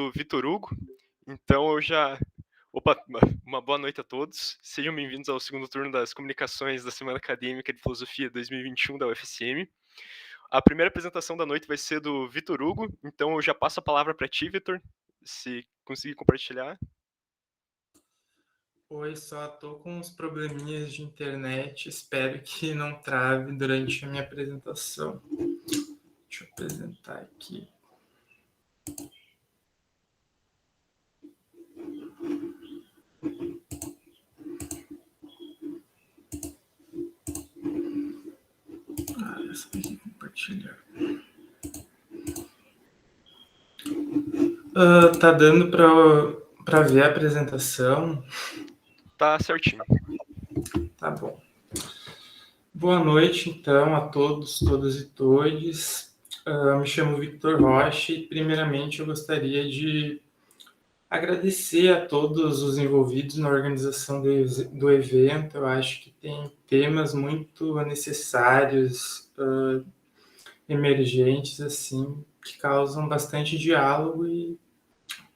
do Vitor Hugo. Então eu já. Opa, uma boa noite a todos. Sejam bem-vindos ao segundo turno das comunicações da Semana Acadêmica de Filosofia 2021 da UFSM. A primeira apresentação da noite vai ser do Vitor Hugo, então eu já passo a palavra para ti, Vitor, se conseguir compartilhar. Oi, só tô com uns probleminhas de internet, espero que não trave durante a minha apresentação. Deixa eu apresentar aqui. Essa aqui, compartilhar. Tá dando para ver a apresentação? Tá certinho. Tá bom. Boa noite, então, a todos, todas e todes. Me chamo Victor Rocha e, primeiramente, eu gostaria de agradecer a todos os envolvidos na organização do evento. Eu acho que tem temas muito necessários, emergentes, assim, que causam bastante diálogo e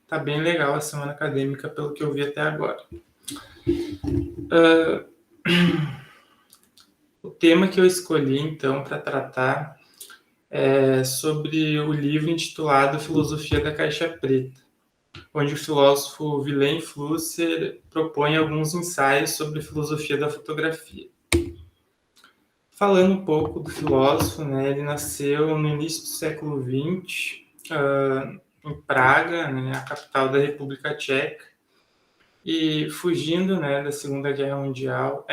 tá bem legal a semana acadêmica, pelo que eu vi até agora. O tema que eu escolhi, então, para tratar é sobre o livro intitulado Filosofia da Caixa Preta, onde o filósofo Vilém Flusser propõe alguns ensaios sobre a filosofia da fotografia. Falando um pouco do filósofo, né, ele nasceu no início do século XX, em Praga, né, a capital da República Tcheca, e fugindo, né, da Segunda Guerra Mundial,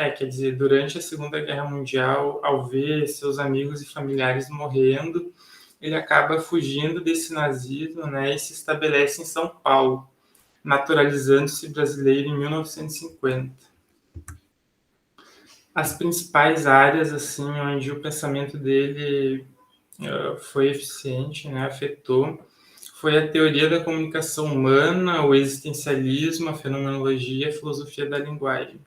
durante a Segunda Guerra Mundial, ao ver seus amigos e familiares morrendo, ele acaba fugindo desse nazismo, né, e se estabelece em São Paulo, naturalizando-se brasileiro em 1950. As principais áreas, assim, onde o pensamento dele foi eficiente, né, afetou, foi a teoria da comunicação humana, o existencialismo, a fenomenologia e a filosofia da linguagem.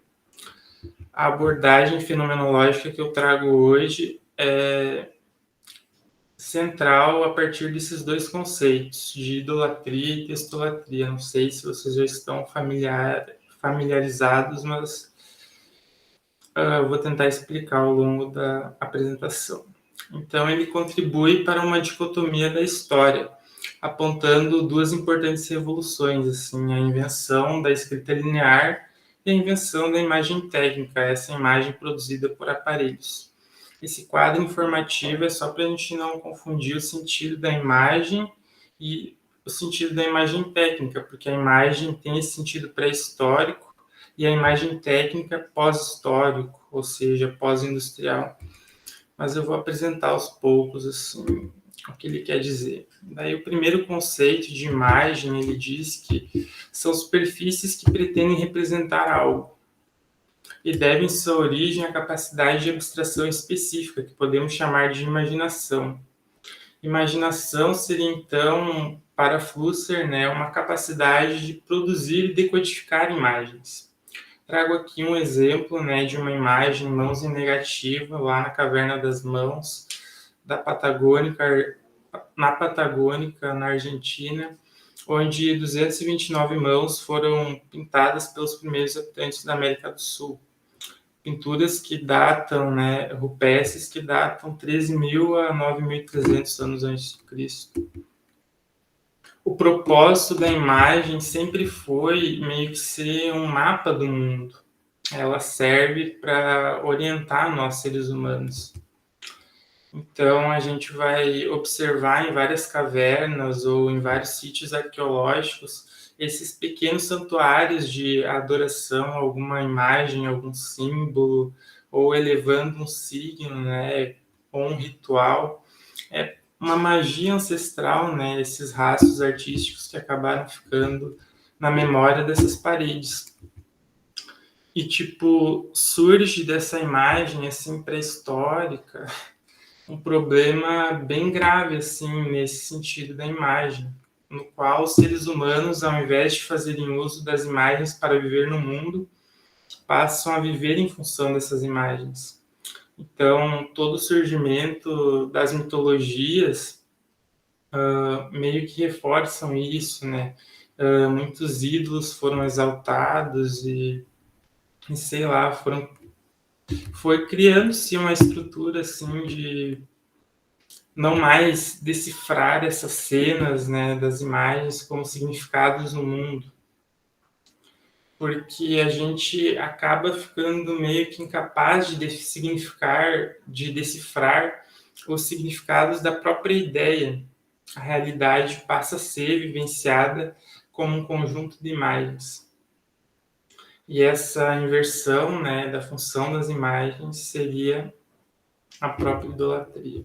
A abordagem fenomenológica que eu trago hoje é central a partir desses dois conceitos, de idolatria e testolatria. Não sei se vocês já estão familiarizados, mas eu vou tentar explicar ao longo da apresentação. Então, ele contribui para uma dicotomia da história, apontando duas importantes revoluções, assim, a invenção da escrita linear e a invenção da imagem técnica, essa imagem produzida por aparelhos. Esse quadro informativo é só para a gente não confundir o sentido da imagem e o sentido da imagem técnica, porque a imagem tem esse sentido pré-histórico e a imagem técnica pós-histórico, ou seja, pós-industrial. Mas eu vou apresentar aos poucos assim, o que ele quer dizer. Daí o primeiro conceito de imagem, ele diz que são superfícies que pretendem representar algo e devem sua origem à capacidade de abstração específica, que podemos chamar de imaginação. Imaginação seria, então, para Flusser, né, uma capacidade de produzir e decodificar imagens. Trago aqui um exemplo, né, de uma imagem mãos em negativa, lá na Caverna das Mãos, da Patagônica, na Argentina, onde 229 mãos foram pintadas pelos primeiros habitantes da América do Sul. Pinturas que datam, né, rupestres que datam 13.000 a 9.300 anos antes de Cristo. O propósito da imagem sempre foi meio que ser um mapa do mundo. Ela serve para orientar nós, seres humanos. Então, a gente vai observar em várias cavernas ou em vários sítios arqueológicos esses pequenos santuários de adoração a alguma imagem, algum símbolo, ou elevando um signo, né, ou um ritual. É uma magia ancestral, né, esses rastros artísticos que acabaram ficando na memória dessas paredes. E, tipo, surge dessa imagem, assim, pré-histórica, um problema bem grave, assim, nesse sentido da imagem, no qual os seres humanos, ao invés de fazerem uso das imagens para viver no mundo, passam a viver em função dessas imagens. Então, todo o surgimento das mitologias meio que reforçam isso, né? Muitos ídolos foram exaltados e sei lá, foi criando-se uma estrutura assim de não mais decifrar essas cenas, né, das imagens como significados no mundo, porque a gente acaba ficando meio que incapaz de decifrar os significados da própria ideia. A realidade passa a ser vivenciada como um conjunto de imagens. E essa inversão, né, da função das imagens seria a própria idolatria.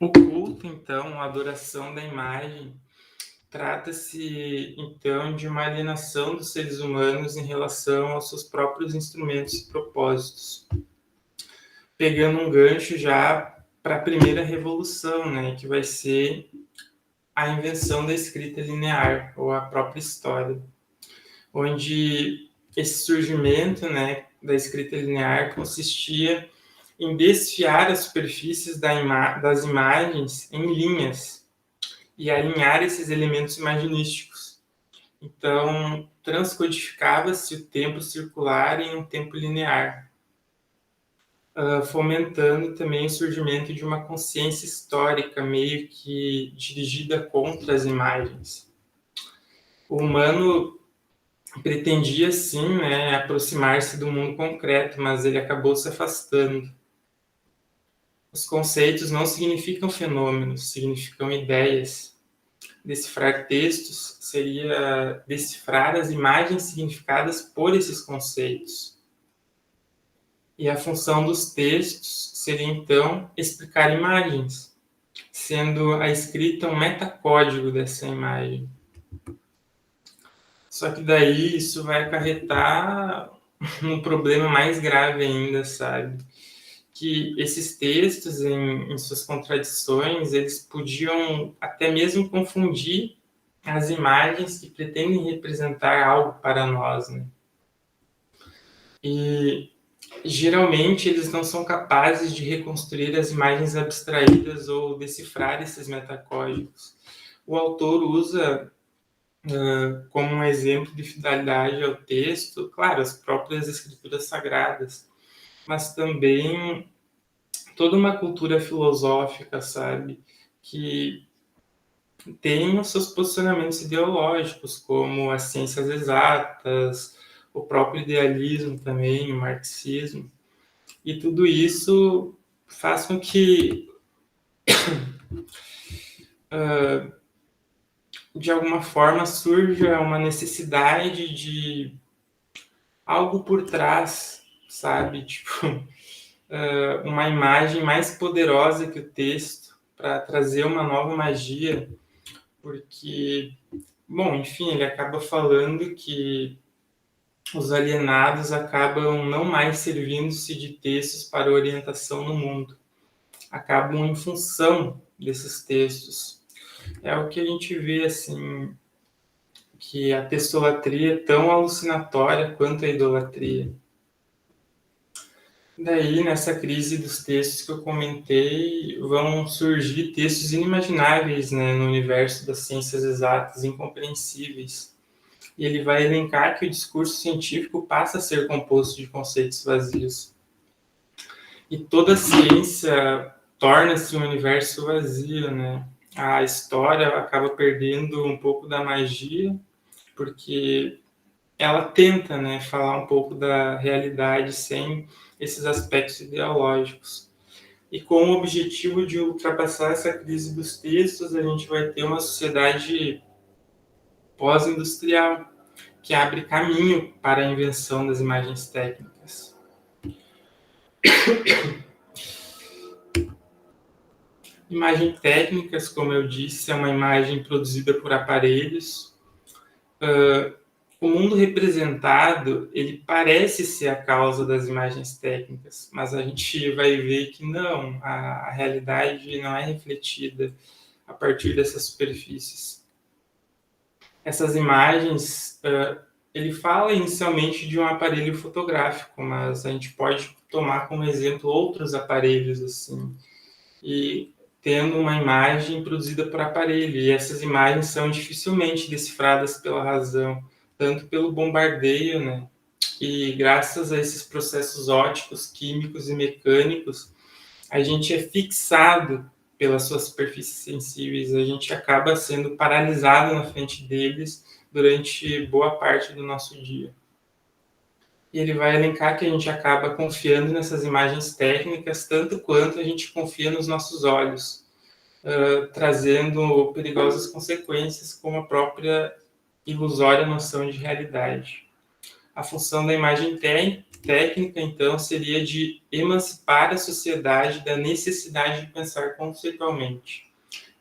O culto, então, a adoração da imagem, trata-se, então, de uma alienação dos seres humanos em relação aos seus próprios instrumentos e propósitos. Pegando um gancho já para a primeira revolução, né, que vai ser a invenção da escrita linear, ou a própria história, onde esse surgimento, né, da escrita linear consistia em desfiar as superfícies das imagens em linhas e alinhar esses elementos imaginísticos. Então, transcodificava-se o tempo circular em um tempo linear, fomentando também o surgimento de uma consciência histórica meio que dirigida contra as imagens. O humano pretendia, sim, né, aproximar-se do mundo concreto, mas ele acabou se afastando. Os conceitos não significam fenômenos, significam ideias. Decifrar textos seria decifrar as imagens significadas por esses conceitos. E a função dos textos seria, então, explicar imagens, sendo a escrita um metacódigo dessa imagem. Só que daí isso vai acarretar um problema mais grave ainda, sabe? Que esses textos, em suas contradições, eles podiam até mesmo confundir as imagens que pretendem representar algo para nós, né? E geralmente eles não são capazes de reconstruir as imagens abstraídas ou decifrar esses metacódigos. O autor usa como um exemplo de fidelidade ao texto, claro, as próprias escrituras sagradas, mas também toda uma cultura filosófica, sabe, que tem os seus posicionamentos ideológicos, como as ciências exatas, o próprio idealismo também, o marxismo, e tudo isso faz com que, de alguma forma, surja uma necessidade de algo por trás, sabe, tipo, uma imagem mais poderosa que o texto para trazer uma nova magia, porque, bom, enfim, ele acaba falando que os alienados acabam não mais servindo-se de textos para orientação no mundo, acabam em função desses textos. É o que a gente vê, assim, que a textolatria é tão alucinatória quanto a idolatria. Daí, nessa crise dos textos que eu comentei, vão surgir textos inimagináveis, né, no universo das ciências exatas, incompreensíveis. E ele vai elencar que o discurso científico passa a ser composto de conceitos vazios. E toda ciência torna-se um universo vazio, né? A história acaba perdendo um pouco da magia, porque ela tenta, né, falar um pouco da realidade sem esses aspectos ideológicos. E com o objetivo de ultrapassar essa crise dos textos, a gente vai ter uma sociedade pós-industrial, que abre caminho para a invenção das imagens técnicas. Imagens técnicas, como eu disse, é uma imagem produzida por aparelhos. O mundo representado, ele parece ser a causa das imagens técnicas, mas a gente vai ver que não, a realidade não é refletida a partir dessas superfícies. Essas imagens, ele fala inicialmente de um aparelho fotográfico, mas a gente pode tomar como exemplo outros aparelhos, assim, e tendo uma imagem produzida por aparelho, e essas imagens são dificilmente decifradas pela razão, tanto pelo bombardeio, né? E graças a esses processos ópticos, químicos e mecânicos, a gente é fixado pelas suas superfícies sensíveis, a gente acaba sendo paralisado na frente deles durante boa parte do nosso dia. E ele vai elencar que a gente acaba confiando nessas imagens técnicas tanto quanto a gente confia nos nossos olhos, trazendo perigosas consequências como a própria ilusória noção de realidade. A função da imagem técnica, então, seria de emancipar a sociedade da necessidade de pensar conceitualmente.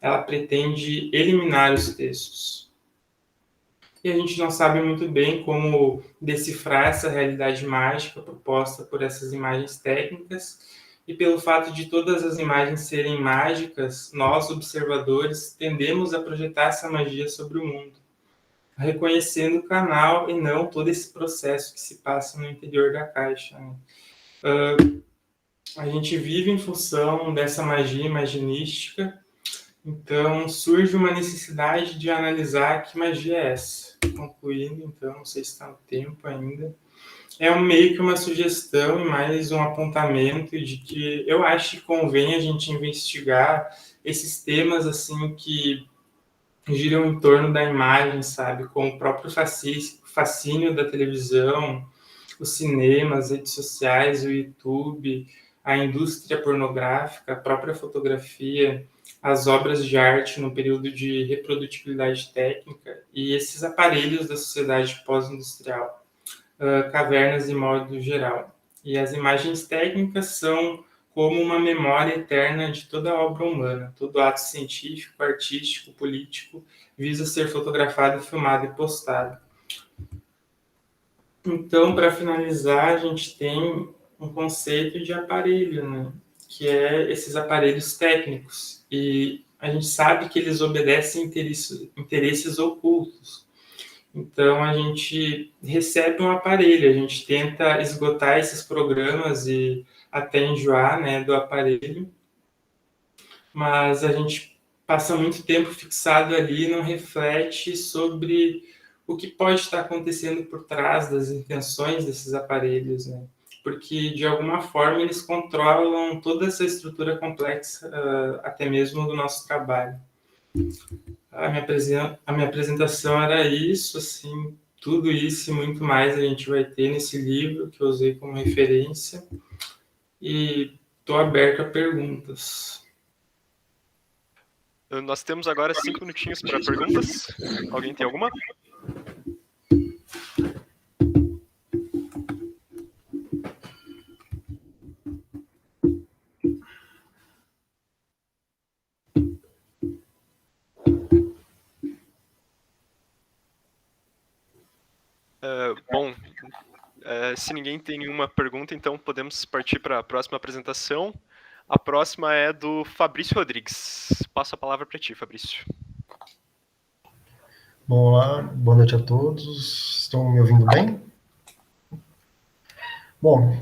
Ela pretende eliminar os textos. E a gente não sabe muito bem como decifrar essa realidade mágica proposta por essas imagens técnicas, e pelo fato de todas as imagens serem mágicas, nós, observadores, tendemos a projetar essa magia sobre o mundo, reconhecendo o canal e não todo esse processo que se passa no interior da caixa. Né? A gente vive em função dessa magia imaginística, então surge uma necessidade de analisar que magia é essa. Concluindo, então, não sei se está no tempo ainda, é meio que uma sugestão e mais um apontamento de que eu acho que convém a gente investigar esses temas assim que giram em torno da imagem, sabe? Com o próprio fascínio da televisão, o cinema, as redes sociais, o YouTube, a indústria pornográfica, a própria fotografia, as obras de arte no período de reprodutibilidade técnica e esses aparelhos da sociedade pós-industrial, cavernas de modo geral. E as imagens técnicas são como uma memória eterna de toda a obra humana, todo ato científico, artístico, político, visa ser fotografado, filmado e postado. Então, para finalizar, a gente tem um conceito de aparelho, né? Que é esses aparelhos técnicos. E a gente sabe que eles obedecem interesses ocultos. Então, a gente recebe um aparelho, a gente tenta esgotar esses programas e até enjoar, né, do aparelho, mas a gente passa muito tempo fixado ali e não reflete sobre o que pode estar acontecendo por trás das intenções desses aparelhos, né? Porque, de alguma forma, eles controlam toda essa estrutura complexa, até mesmo do nosso trabalho. A minha apresentação era isso, assim, tudo isso e muito mais a gente vai ter nesse livro que eu usei como referência e estou aberto a perguntas. Nós temos agora 5 minutinhos para perguntas. Alguém tem alguma? Bom, se ninguém tem nenhuma pergunta, então podemos partir para a próxima apresentação. A próxima é do Fabrício Rodrigues. Passo a palavra para ti, Fabrício. Bom, olá, boa noite a todos. Estão me ouvindo bem? Bom,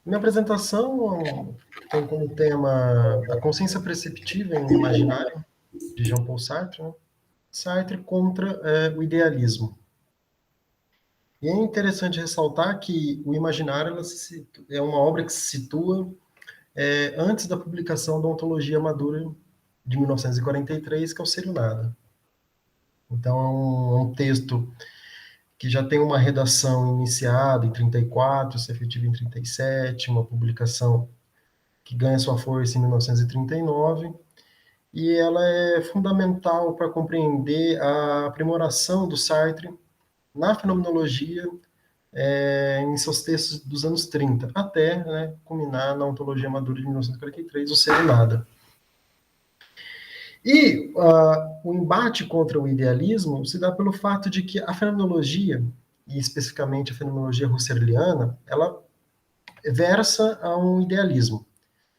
minha apresentação tem como tema a consciência perceptiva em um imaginário, de Jean-Paul Sartre, né? Sartre contra o idealismo. E é interessante ressaltar que o imaginário é uma obra que se situa antes da publicação da Ontologia Madura de 1943, que é o Ser e o Nada. Então, é um texto que já tem uma redação iniciada em 34, se efetiva em 37, uma publicação que ganha sua força em 1939, e ela é fundamental para compreender a aprimoração do Sartre na fenomenologia em seus textos dos anos 30, até culminar na Ontologia Madura de 1943, o Ser e Nada. E o embate contra o idealismo se dá pelo fato de que a fenomenologia, e especificamente a fenomenologia husserliana, ela versa a um idealismo.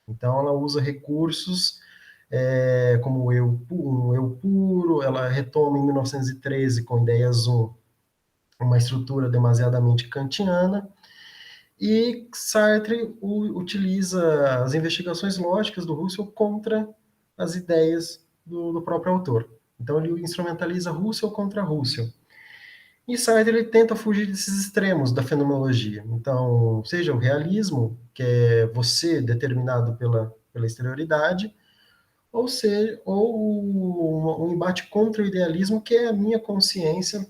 Então, ela usa recursos como um eu puro. Ela retoma em 1913 com Ideias 1, uma estrutura demasiadamente kantiana, e Sartre utiliza as investigações lógicas do Husserl contra as ideias do próprio autor. Então ele instrumentaliza Husserl contra Husserl. E Sartre ele tenta fugir desses extremos da fenomenologia. Então, seja o realismo, que é você determinado pela exterioridade, ou um embate contra o idealismo, que é a minha consciência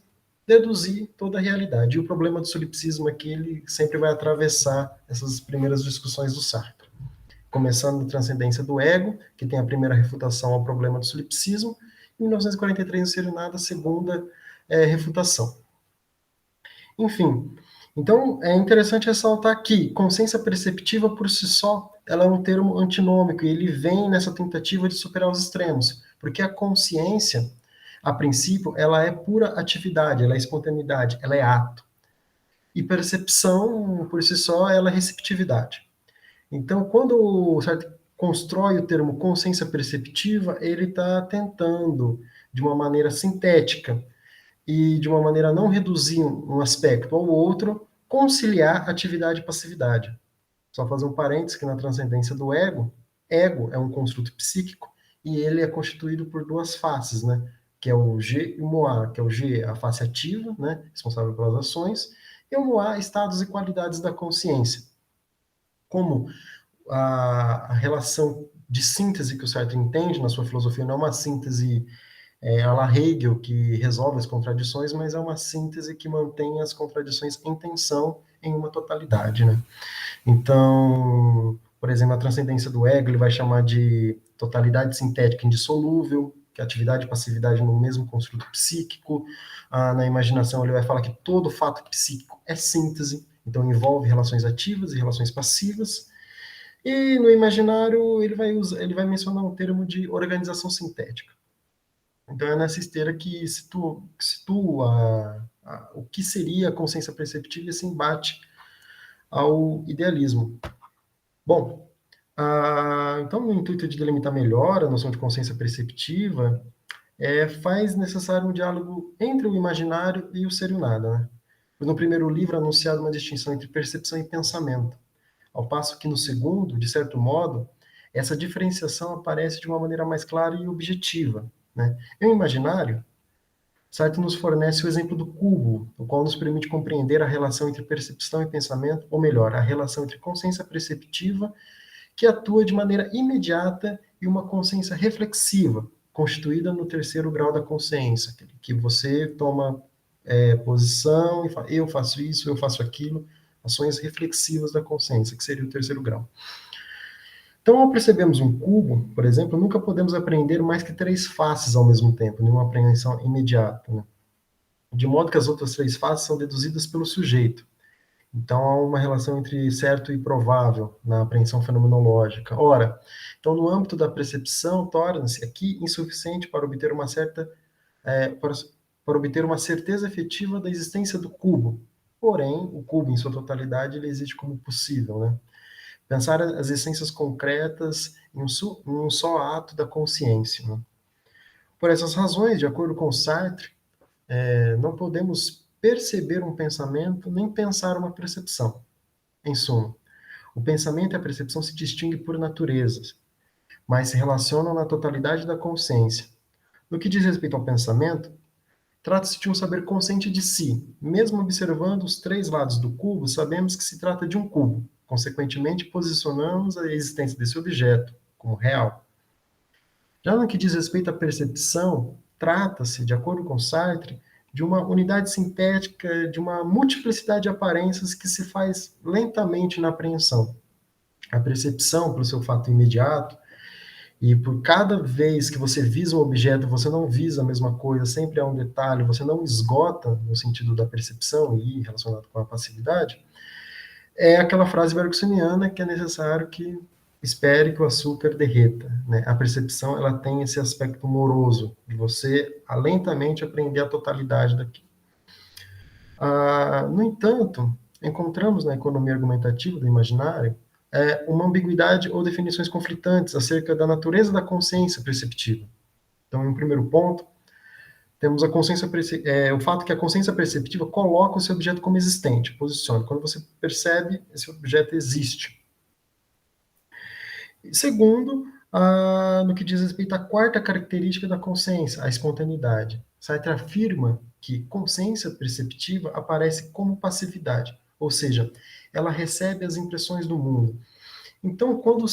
deduzir toda a realidade. E o problema do solipsismo é que ele sempre vai atravessar essas primeiras discussões do Sartre. Começando na transcendência do ego, que tem a primeira refutação ao problema do solipsismo, e em 1943, no Ser e Nada, a segunda refutação. Enfim, então é interessante ressaltar que consciência perceptiva por si só, ela é um termo antinômico, e ele vem nessa tentativa de superar os extremos, porque a consciência, a princípio, ela é pura atividade, ela é espontaneidade, ela é ato. E percepção, por si só, ela é receptividade. Então, quando o Sartre constrói o termo consciência perceptiva, ele está tentando, de uma maneira sintética, e de uma maneira a não reduzir um aspecto ao outro, conciliar atividade e passividade. Só fazer um parênteses que na transcendência do ego é um construto psíquico e ele é constituído por duas faces, né? Que é o G e o Moa, que é o G, a face ativa, né? Responsável pelas ações, e o Moa, estados e qualidades da consciência. Como a relação de síntese que o Sartre entende na sua filosofia não é uma síntese a la Hegel, que resolve as contradições, mas é uma síntese que mantém as contradições em tensão em uma totalidade, né? Então, por exemplo, a transcendência do ego, ele vai chamar de totalidade sintética indissolúvel, que é atividade e passividade no mesmo construto psíquico. Na imaginação, ele vai falar que todo fato psíquico é síntese, então envolve relações ativas e relações passivas. E no imaginário, ele vai mencionar um termo de organização sintética. Então é nessa esteira que situa o que seria a consciência perceptiva e esse embate ao idealismo. Bom, então no intuito de delimitar melhor a noção de consciência perceptiva, faz necessário um diálogo entre o imaginário e o ser e o nada, né? No primeiro livro é anunciado uma distinção entre percepção e pensamento, ao passo que no segundo, de certo modo, essa diferenciação aparece de uma maneira mais clara e objetiva, né? Em um imaginário, Sartre nos fornece o exemplo do cubo, o qual nos permite compreender a relação entre percepção e pensamento, ou melhor, a relação entre consciência perceptiva, que atua de maneira imediata, e uma consciência reflexiva, constituída no terceiro grau da consciência, que você toma posição e fala, eu faço isso, eu faço aquilo, ações reflexivas da consciência, que seria o terceiro grau. Então, ao percebermos um cubo, por exemplo, nunca podemos apreender mais que 3 faces ao mesmo tempo, nenhuma apreensão imediata, né? De modo que as outras 3 faces são deduzidas pelo sujeito. Então, há uma relação entre certo e provável na apreensão fenomenológica. Ora, então, no âmbito da percepção, torna-se aqui insuficiente para obter uma obter uma certeza efetiva da existência do cubo. Porém, o cubo, em sua totalidade, ele existe como possível, né? Pensar as essências concretas em um só ato da consciência, né? Por essas razões, de acordo com Sartre, não podemos perceber um pensamento nem pensar uma percepção. Em suma, o pensamento e a percepção se distinguem por naturezas, mas se relacionam na totalidade da consciência. No que diz respeito ao pensamento, trata-se de um saber consciente de si. Mesmo observando os 3 lados do cubo, sabemos que se trata de um cubo. Consequentemente, posicionamos a existência desse objeto como real. Já no que diz respeito à percepção, trata-se, de acordo com Sartre, de uma unidade sintética, de uma multiplicidade de aparências que se faz lentamente na apreensão. A percepção, pelo seu fato imediato, e por cada vez que você visa um objeto, você não visa a mesma coisa, sempre há um detalhe, você não esgota no sentido da percepção e relacionado com a passividade, é aquela frase bergsoniana que é necessário que espere que o açúcar derreta, né? A percepção, ela tem esse aspecto moroso, de você lentamente aprender a totalidade daquilo. No entanto, encontramos na economia argumentativa do imaginário uma ambiguidade ou definições conflitantes acerca da natureza da consciência perceptiva. Então, em um primeiro ponto, temos o fato que a consciência perceptiva coloca o seu objeto como existente, posiciona. Quando você percebe, esse objeto existe. E segundo, no que diz respeito à quarta característica da consciência, a espontaneidade. Sartre afirma que consciência perceptiva aparece como passividade, ou seja, ela recebe as impressões do mundo. Então, quando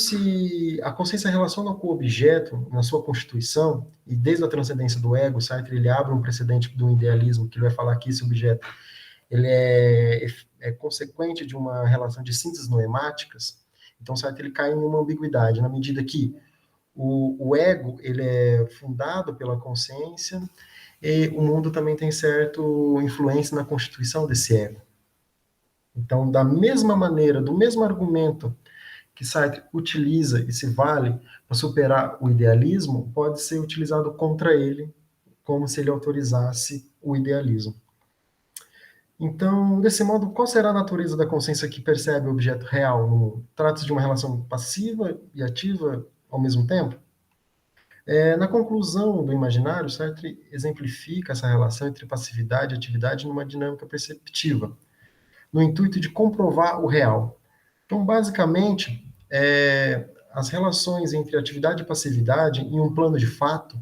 a consciência relaciona com o objeto na sua constituição, e desde a transcendência do ego, Sartre ele abre um precedente do idealismo, que ele vai falar que esse objeto ele é consequente de uma relação de sínteses noemáticas. Então, Sartre ele cai em uma ambiguidade, na medida que o ego ele é fundado pela consciência e o mundo também tem certa influência na constituição desse ego. Então, da mesma maneira, do mesmo argumento que Sartre utiliza e se vale para superar o idealismo, pode ser utilizado contra ele, como se ele autorizasse o idealismo. Então, desse modo, qual será a natureza da consciência que percebe o objeto real no mundo? Trata-se de uma relação passiva e ativa ao mesmo tempo? Na conclusão do imaginário, Sartre exemplifica essa relação entre passividade e atividade numa dinâmica perceptiva, no intuito de comprovar o real. Então, basicamente, as relações entre atividade e passividade em um plano de fato,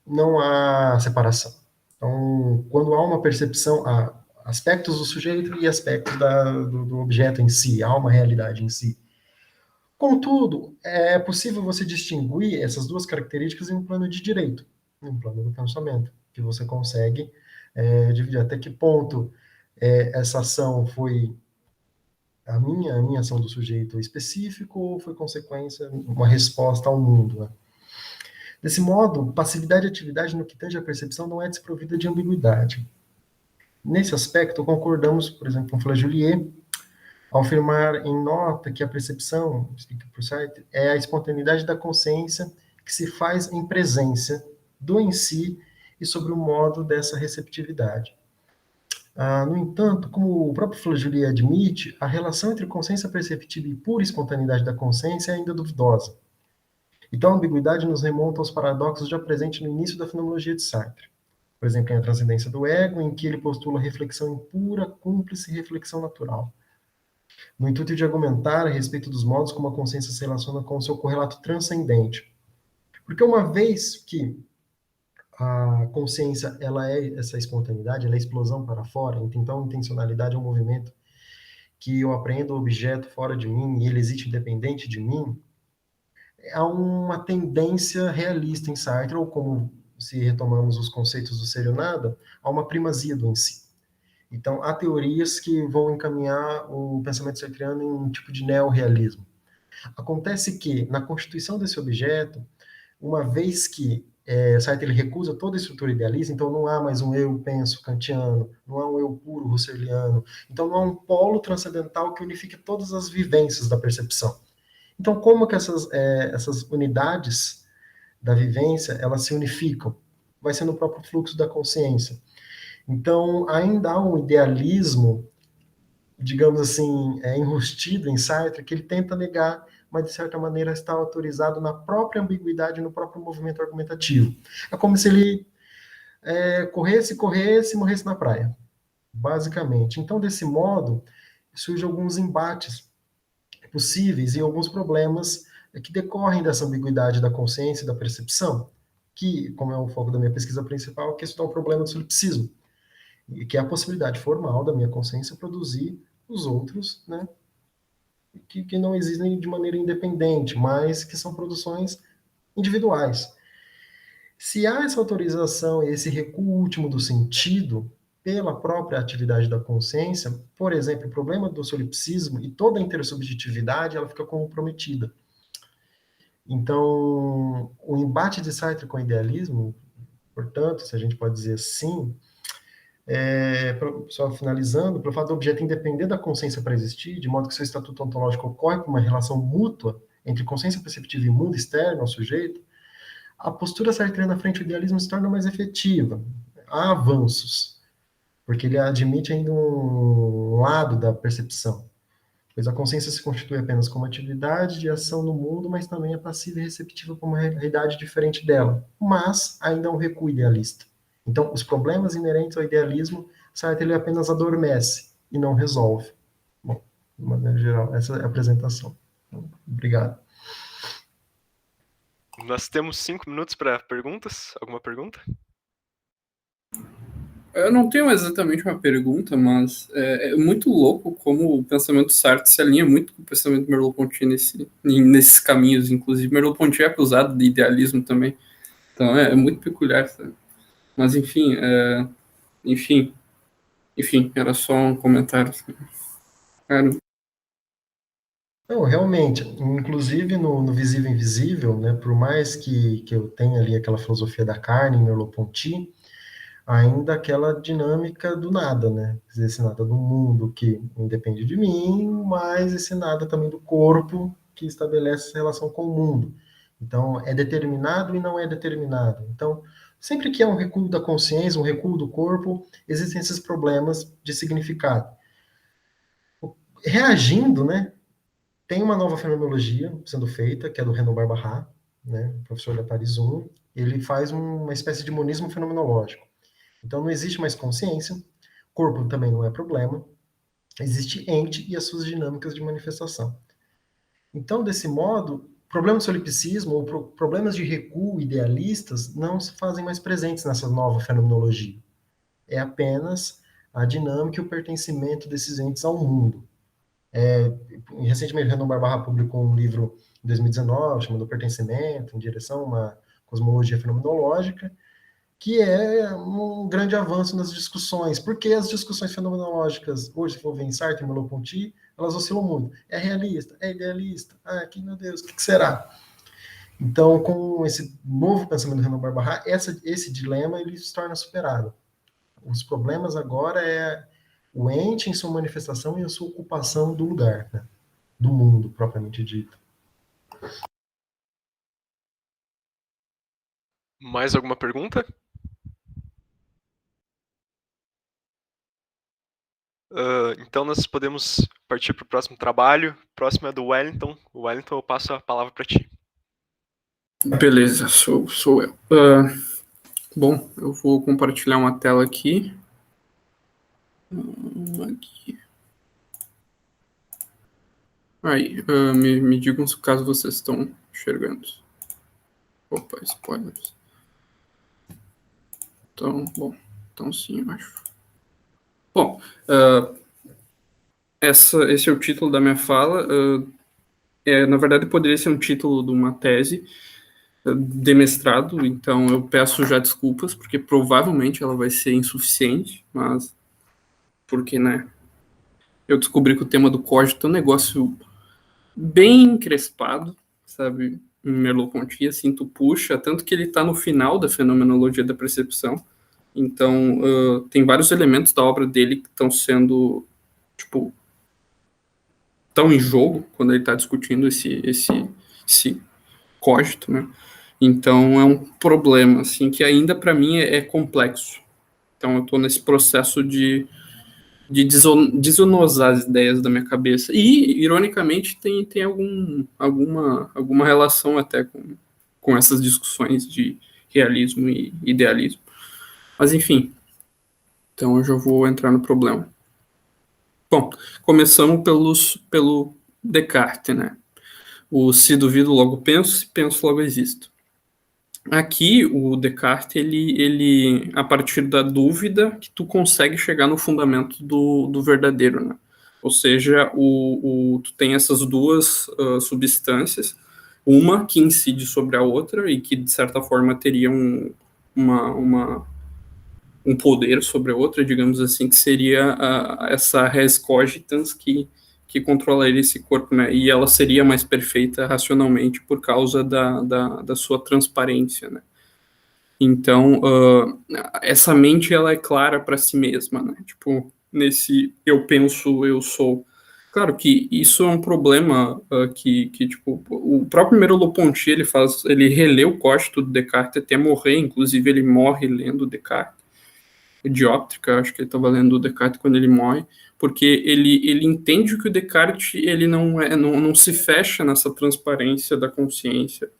não há separação. Então, quando há uma percepção, há aspectos do sujeito e aspectos do objeto em si, há uma realidade em si. Contudo, é possível você distinguir essas duas características em um plano de direito, em um plano do pensamento, que você consegue dividir até que ponto essa ação foi a minha ação do sujeito específico ou foi consequência, uma resposta ao mundo, né? Desse modo, passividade e atividade no que tange à percepção não é desprovida de ambiguidade. Nesse aspecto, concordamos, por exemplo, com Flageolet, ao afirmar em nota que a percepção, explica por Sartre, é a espontaneidade da consciência que se faz em presença do em si e sobre o modo dessa receptividade. No entanto, como o próprio Flageolet admite, a relação entre consciência perceptiva e pura espontaneidade da consciência é ainda duvidosa. Então, a ambiguidade nos remonta aos paradoxos já presentes no início da fenomenologia de Sartre. Por exemplo, em A Transcendência do Ego, em que ele postula reflexão impura, cúmplice e reflexão natural, no intuito de argumentar a respeito dos modos como a consciência se relaciona com o seu correlato transcendente. Porque uma vez que a consciência ela é essa espontaneidade, ela é explosão para fora, então a intencionalidade é um movimento que eu apreendo o objeto fora de mim e ele existe independente de mim, há uma tendência realista em Sartre, ou como se retomamos os conceitos do ser e o nada, há uma primazia do em si. Então, há teorias que vão encaminhar o pensamento sartriano em um tipo de neorrealismo. Acontece que, na constituição desse objeto, uma vez que Sartre ele recusa toda a estrutura idealista, então não há mais um eu penso kantiano, não há um eu puro husserliano, então não há um polo transcendental que unifique todas as vivências da percepção. Então, como que essas unidades da vivência, elas se unificam? Vai ser no próprio fluxo da consciência. Então, ainda há um idealismo, digamos assim, enrustido em Sartre, que ele tenta negar, mas de certa maneira está autorizado na própria ambiguidade, no próprio movimento argumentativo. É como se ele corresse e morresse na praia, basicamente. Então, desse modo, surgem alguns embates possíveis e alguns problemas que decorrem dessa ambiguidade da consciência e da percepção, que, como é o foco da minha pesquisa principal, é estudar o problema do solipsismo, que é a possibilidade formal da minha consciência produzir os outros, né, que não existem de maneira independente, mas que são produções individuais. Se há essa autorização e esse recuo último do sentido pela própria atividade da consciência, por exemplo, o problema do solipsismo e toda a intersubjetividade, ela fica comprometida. Então, o embate de Sartre com o idealismo, portanto, se a gente pode dizer assim, só finalizando, pelo fato do objeto independer da consciência para existir, de modo que seu estatuto ontológico ocorre por uma relação mútua entre consciência perceptiva e mundo externo ao sujeito, a postura sartriana frente ao idealismo se torna mais efetiva. Há avanços, porque ele admite ainda um lado da percepção. pois a consciência se constitui apenas como atividade de ação no mundo, mas também é passiva e receptiva para uma realidade diferente dela, mas ainda é um recuo idealista. Então, os problemas inerentes ao idealismo, Sartre ele apenas adormece e não resolve. Bom, de maneira geral, essa é a apresentação. Obrigado. Nós temos 5 minutos para perguntas. Alguma pergunta? Eu não tenho exatamente uma pergunta, mas é muito louco como o pensamento Sartre se alinha muito com o pensamento Merleau-Ponty nesses caminhos. Inclusive, Merleau-Ponty é acusado de idealismo também. Então, é muito peculiar, sabe? Mas, enfim, era só um comentário. Cara, não, realmente, inclusive no Visível e Invisível, né, por mais que eu tenha ali aquela filosofia da carne, Merleau-Ponty, ainda aquela dinâmica do nada, né? Quer dizer, esse nada do mundo que independe de mim, mas esse nada também do corpo que estabelece essa relação com o mundo. Então, é determinado e não é determinado. Então, sempre que há um recuo da consciência, um recuo do corpo, existem esses problemas de significado. Reagindo, né? Tem uma nova fenomenologia sendo feita, que é do Renan Barbahat, né, professor da Paris 1. Ele faz uma espécie de monismo fenomenológico. Então, não existe mais consciência, corpo também não é problema, existe ente e as suas dinâmicas de manifestação. Então, desse modo, problemas de solipsismo ou problemas de recuo idealistas não se fazem mais presentes nessa nova fenomenologia. É apenas a dinâmica e o pertencimento desses entes ao mundo. Recentemente, Renan Barbahat publicou um livro em 2019 chamado Pertencimento, em direção a uma cosmologia fenomenológica, que é um grande avanço nas discussões, porque as discussões fenomenológicas, hoje, se for ver em Sartre e Merleau-Ponty, elas oscilam muito. É realista? É idealista? Ah, que, meu Deus, o que será? Então, com esse novo pensamento do Renan Barbahat, esse dilema ele se torna superado. Os problemas agora é o ente em sua manifestação e a sua ocupação do lugar, né? Do mundo, propriamente dito. Mais alguma pergunta? Então nós podemos partir para o próximo trabalho. O próximo é do Wellington. Wellington, eu passo a palavra para ti. Beleza, sou eu. Bom, eu vou compartilhar uma tela aqui. Aqui. Aí, me digam caso vocês estão enxergando. Opa, spoilers. Então sim, eu acho. Bom, esse é o título da minha fala. Na verdade, poderia ser um título de uma tese de mestrado, então eu peço já desculpas, porque provavelmente ela vai ser insuficiente, mas porque, né, eu descobri que o tema do código é um negócio bem encrespado, sabe, em Merleau-Ponty, assim, tu puxa, tanto que ele está no final da fenomenologia da percepção, então tem vários elementos da obra dele que estão sendo, tipo, estão em jogo quando ele está discutindo esse código, né? Então é um problema, assim, que ainda para mim é complexo. Então eu estou nesse processo de desonosar as ideias da minha cabeça. E, ironicamente, tem alguma relação até com essas discussões de realismo e idealismo. Mas, enfim, então eu já vou entrar no problema. Bom, começamos pelo Descartes, né? O se duvido, logo penso, se penso, logo existo. Aqui, o Descartes, ele a partir da dúvida, que tu consegue chegar no fundamento do verdadeiro, né? Ou seja, tu tem essas duas substâncias, uma que incide sobre a outra e que, de certa forma, teria um poder sobre a outra, digamos assim, que seria essa res cogitans que controlaria esse corpo, né? E ela seria mais perfeita racionalmente por causa da sua transparência, né? Então, essa mente, ela é clara para si mesma, né? Tipo, nesse eu penso, eu sou. Claro que isso é um problema que tipo, o próprio Merleau-Ponty, ele releu o Código do Descartes até morrer, inclusive ele morre lendo Descartes. dióptrica, acho que ele estava lendo o Descartes quando ele morre, porque ele entende que o Descartes ele não se fecha nessa transparência da consciência,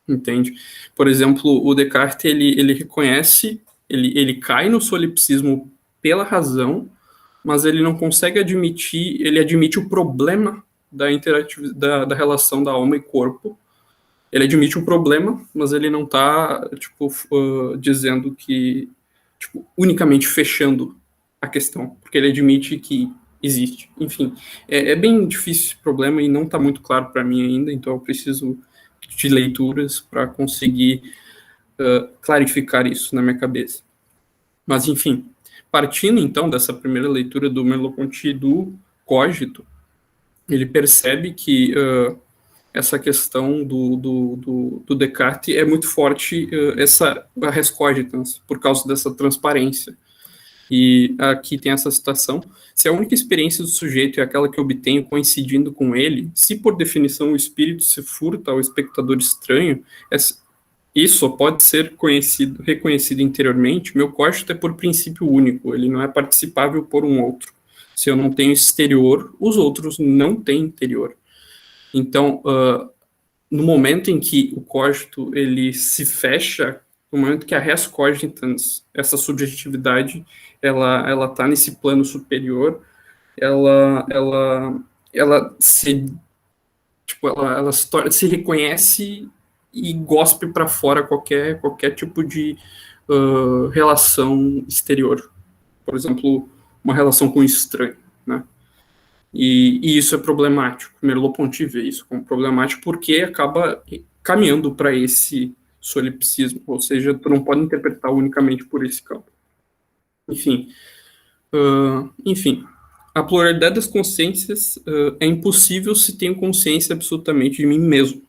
entende? Por exemplo, o Descartes ele reconhece, ele cai no solipsismo pela razão, mas ele não consegue admitir, ele admite o problema da relação da alma e corpo. Ele admite um problema, mas ele não está dizendo que unicamente fechando a questão, porque ele admite que existe. Enfim, é bem difícil esse problema e não está muito claro para mim ainda, então eu preciso de leituras para conseguir clarificar isso na minha cabeça. Mas, enfim, partindo então dessa primeira leitura do Merleau-Ponty do cogito, ele percebe que essa questão do Descartes é muito forte, a res cogitans, por causa dessa transparência. E aqui tem essa citação: se a única experiência do sujeito é aquela que obtenho coincidindo com ele, se por definição o espírito se furta ao espectador estranho, isso só pode ser reconhecido interiormente, meu cogito é por princípio único, ele não é participável por um outro. Se eu não tenho exterior, os outros não têm interior. Então, no momento em que o cogito ele se fecha, no momento que a res cogitans, essa subjetividade, ela está nesse plano superior, ela se reconhece e gospe para fora qualquer tipo de relação exterior. Por exemplo, uma relação com o estranho, né? E isso é problemático. Merleau-Ponty vê isso como problemático porque acaba caminhando para esse solipsismo, ou seja, tu não pode interpretar unicamente por esse campo. Enfim, a pluralidade das consciências é impossível se tenho consciência absolutamente de mim mesmo.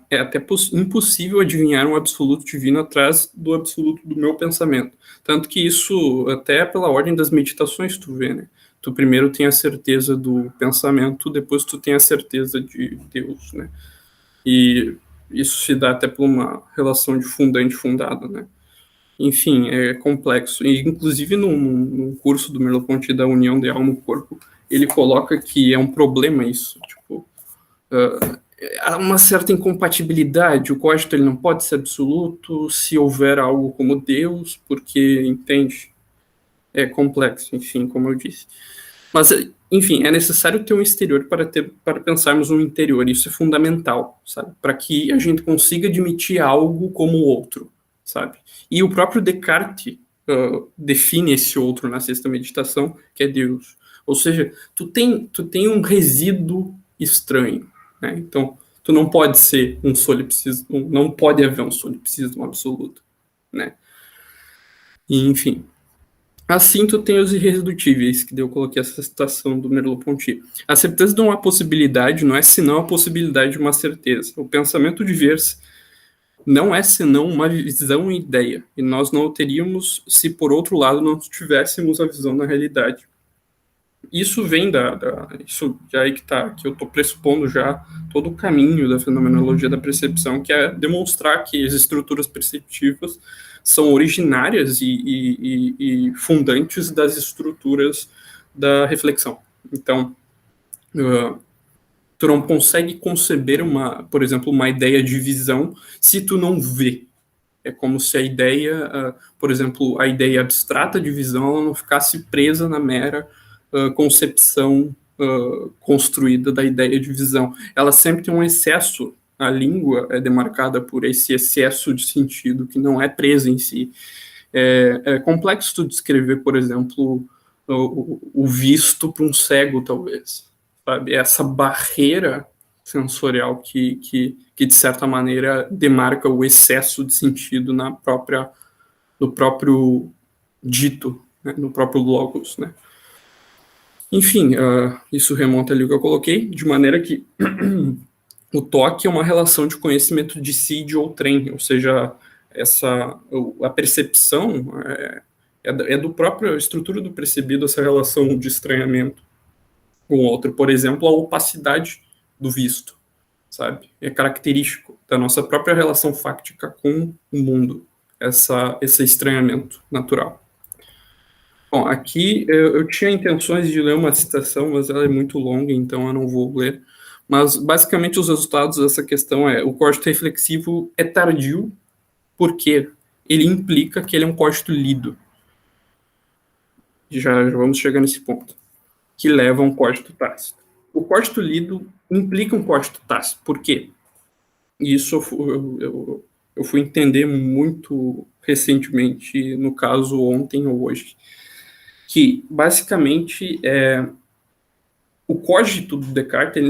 É até impossível adivinhar um absoluto divino atrás do absoluto do meu pensamento. Tanto que isso, até pela ordem das meditações, tu vê, né? Tu primeiro tem a certeza do pensamento, depois tu tem a certeza de Deus, né? E isso se dá até por uma relação de fundante-fundado, né? Enfim, é complexo. E, inclusive, no curso do Merleau-Ponty da União de Alma e Corpo, ele coloca que é um problema isso. Tipo, há uma certa incompatibilidade. O cogito ele não pode ser absoluto se houver algo como Deus, porque, entende? É complexo, enfim, como eu disse. Mas, enfim, é necessário ter um exterior para pensarmos no interior. Isso é fundamental, sabe? Para que a gente consiga admitir algo como outro, sabe? E o próprio Descartes define esse outro na sexta meditação, que é Deus. Ou seja, tu tem um resíduo estranho, né? Então, tu não pode ser um solipsismo, não pode haver um solipsismo absoluto, né? E, enfim. Assim, tu tem os irredutíveis, que eu coloquei essa citação do Merleau-Ponty. A certeza de uma possibilidade não é senão a possibilidade de uma certeza. O pensamento de ver-se não é senão uma visão e ideia, e nós não o teríamos se, por outro lado, não tivéssemos a visão da realidade. Isso vem isso já aí que eu estou pressupondo já todo o caminho da fenomenologia da percepção, que é demonstrar que as estruturas perceptivas são originárias e fundantes das estruturas da reflexão. Então, tu não consegue conceber por exemplo, uma ideia de visão se tu não vê. É como se a ideia, por exemplo, a ideia abstrata de visão, ela não ficasse presa na mera concepção construída da ideia de visão. Ela sempre tem um excesso. A língua é demarcada por esse excesso de sentido que não é presa em si. É complexo tu descrever, por exemplo, o visto para um cego, talvez. Sabe? Essa barreira sensorial que, de certa maneira, demarca o excesso de sentido no próprio dito, né? No próprio logos, né? Enfim, isso remonta ali o que eu coloquei, de maneira que o toque é uma relação de conhecimento de si e de outrem, ou seja, a percepção é do próprio estrutura do percebido, essa relação de estranhamento com o outro. Por exemplo, a opacidade do visto, sabe? É característico da nossa própria relação fáctica com o mundo, esse estranhamento natural. Bom, aqui eu tinha intenções de ler uma citação, mas ela é muito longa, então eu não vou ler. Mas, basicamente, os resultados dessa questão o código reflexivo é tardio porque ele implica que ele é um código lido. Já vamos chegar nesse ponto. Que leva a um código tácito. O código lido implica um código tácito. Por quê? Isso eu fui entender muito recentemente, no caso ontem ou hoje, que basicamente o código do Descartes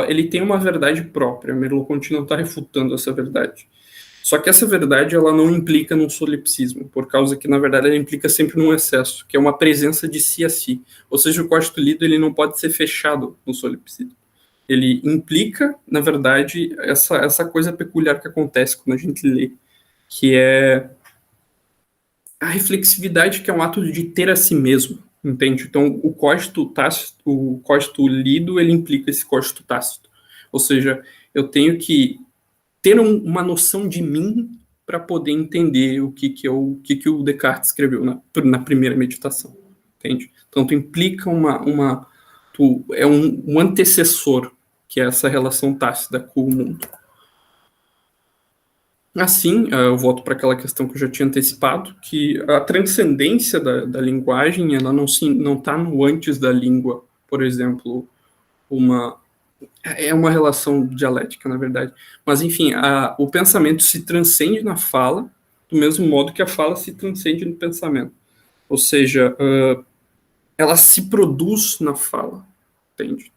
ele tem uma verdade própria. Merleau-Ponty não está refutando essa verdade. Só que essa verdade ela não implica num solipsismo, por causa que, na verdade, ela implica sempre num excesso, que é uma presença de si a si. Ou seja, o código lido ele não pode ser fechado no solipsismo. Ele implica, na verdade, essa coisa peculiar que acontece quando a gente lê, que é a reflexividade, que é um ato de ter a si mesmo, entende? Então, o código tácito, o código lido, ele implica esse código tácito. Ou seja, eu tenho que ter uma noção de mim para poder entender o que o Descartes escreveu na primeira meditação, entende? Então, tu implica um antecessor, que é essa relação tácita com o mundo. Assim, eu volto para aquela questão que eu já tinha antecipado, que a transcendência da linguagem, ela não está no antes da língua, por exemplo, é uma relação dialética, na verdade. Mas, enfim, o pensamento se transcende na fala, do mesmo modo que a fala se transcende no pensamento. Ou seja, ela se produz na fala, entende?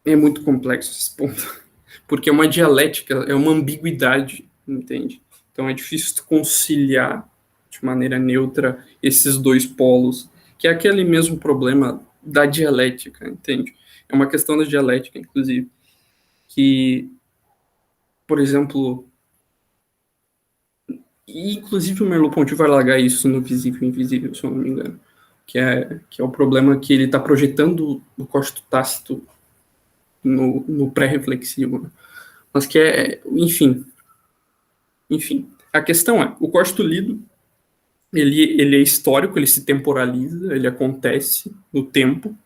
É muito complexo esse ponto, porque é uma dialética, é uma ambiguidade, entende? Então é difícil tu conciliar de maneira neutra esses dois polos, que é aquele mesmo problema da dialética, entende? É uma questão da dialética, inclusive, que, por exemplo, e inclusive o Merleau-Ponty vai largar isso no Visível e Invisível, se eu não me engano, que é o problema que ele está projetando o código tácito no pré-reflexivo, né? Mas que enfim, a questão o código lido, ele é histórico, ele se temporaliza, ele acontece no tempo,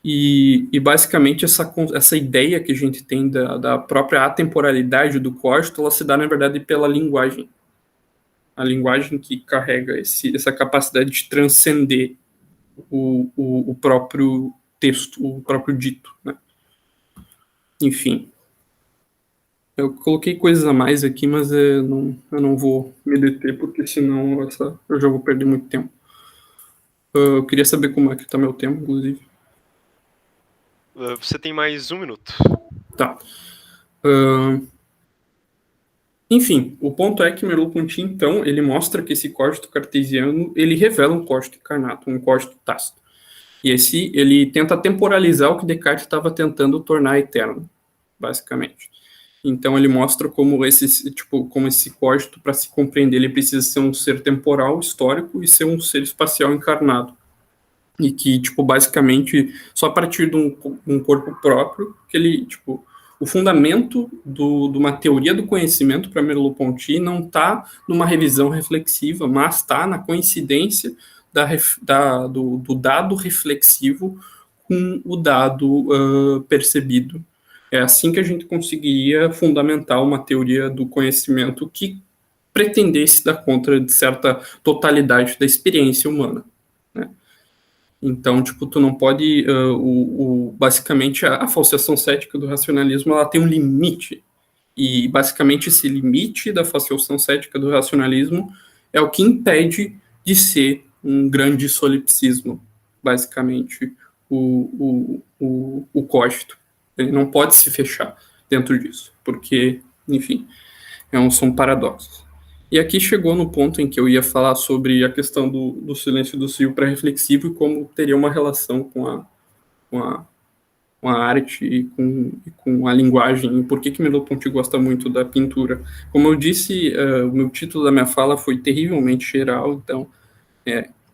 e basicamente essa ideia que a gente tem da própria atemporalidade do código, ela se dá, na verdade, pela linguagem. A linguagem que carrega essa capacidade de transcender o próprio texto, o próprio dito, né? Enfim. Eu coloquei coisas a mais aqui, mas eu não vou me deter, porque senão eu já vou perder muito tempo. Eu queria saber como é que tá meu tempo, inclusive. Você tem mais 1 minuto. Tá. Enfim, o ponto é que Merleau-Ponty, então, ele mostra que esse código cartesiano, ele revela um código encarnado, um código tácito. E ele tenta temporalizar o que Descartes estava tentando tornar eterno, basicamente. Então ele mostra como esse código, para se compreender, ele precisa ser um ser temporal, histórico, e ser um ser espacial encarnado. E que, basicamente, só a partir de um corpo próprio, que ele, o fundamento de uma teoria do conhecimento para Merleau-Ponty não está numa revisão reflexiva, mas está na coincidência do dado reflexivo com o dado percebido. É assim que a gente conseguiria fundamentar uma teoria do conhecimento que pretendesse dar conta de certa totalidade da experiência humana, né? Então, tu não pode... basicamente, a falseação cética do racionalismo, ela tem um limite. E, basicamente, esse limite da falseação cética do racionalismo é o que impede de ser um grande solipsismo, basicamente, o código. Ele não pode se fechar dentro disso, porque, enfim, são paradoxos. E aqui chegou no ponto em que eu ia falar sobre a questão do silêncio do cio pré-reflexivo e como teria uma relação com a arte e com a linguagem, e por que Merleau-Ponty gosta muito da pintura. Como eu disse, o meu título da minha fala foi terrivelmente geral, então,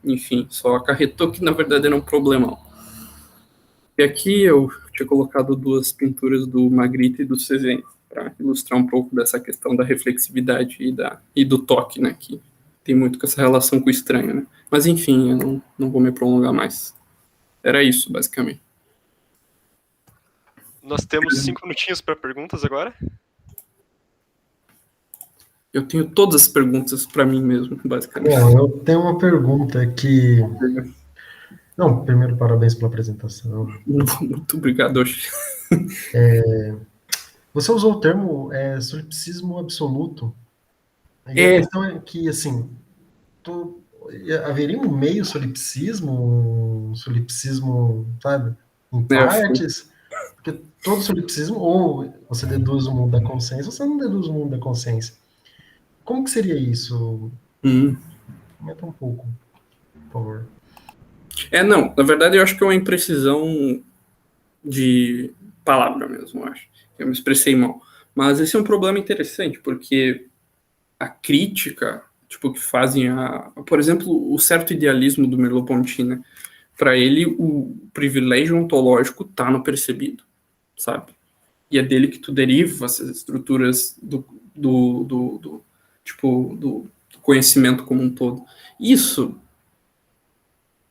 enfim, só acarretou que, na verdade, era um problemão. E aqui eu tinha colocado 2 pinturas do Magritte e do Cézanne, para ilustrar um pouco dessa questão da reflexividade e do toque, né, que tem muito com essa relação com o estranho, né? Mas enfim, eu não vou me prolongar mais. Era isso, basicamente. Nós temos 5 minutinhos para perguntas agora. Eu tenho todas as perguntas para mim mesmo, basicamente. Bom, eu tenho uma pergunta que... Não, primeiro, parabéns pela apresentação. Muito obrigado, hoje. Você usou o termo solipsismo absoluto. E a questão é que, assim, haveria um meio solipsismo, sabe, em partes? Porque todo solipsismo, ou você deduz o mundo da consciência, ou você não deduz o mundo da consciência. Como que seria isso? Comenta um pouco, por favor. Não, na verdade eu acho que é uma imprecisão de palavra mesmo, eu acho. Eu me expressei mal. Mas esse é um problema interessante, porque a crítica, tipo, que fazem por exemplo, o certo idealismo do Merleau-Ponty, né? Para ele, o privilégio ontológico tá no percebido, sabe? E é dele que tu deriva essas estruturas do conhecimento como um todo. Isso,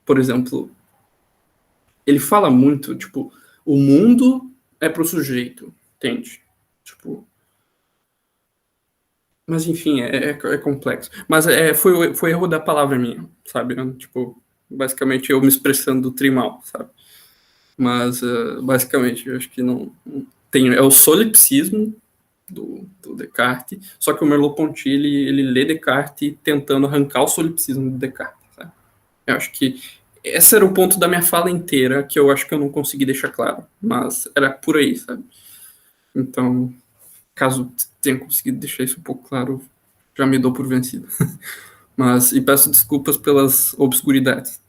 por exemplo, ele fala muito, tipo, o mundo é pro sujeito, entende? Tipo, mas enfim, é complexo. Mas foi erro da palavra minha, sabe? Tipo, basicamente eu me expressando trimal, sabe? Mas, basicamente, eu acho que não tem... É o solipsismo do Descartes, só que o Merleau-Ponty, ele lê Descartes tentando arrancar o solipsismo do Descartes, sabe? Eu acho que esse era o ponto da minha fala inteira, que eu acho que eu não consegui deixar claro, mas era por aí, sabe? Então, caso tenha conseguido deixar isso um pouco claro, já me dou por vencido. E peço desculpas pelas obscuridades,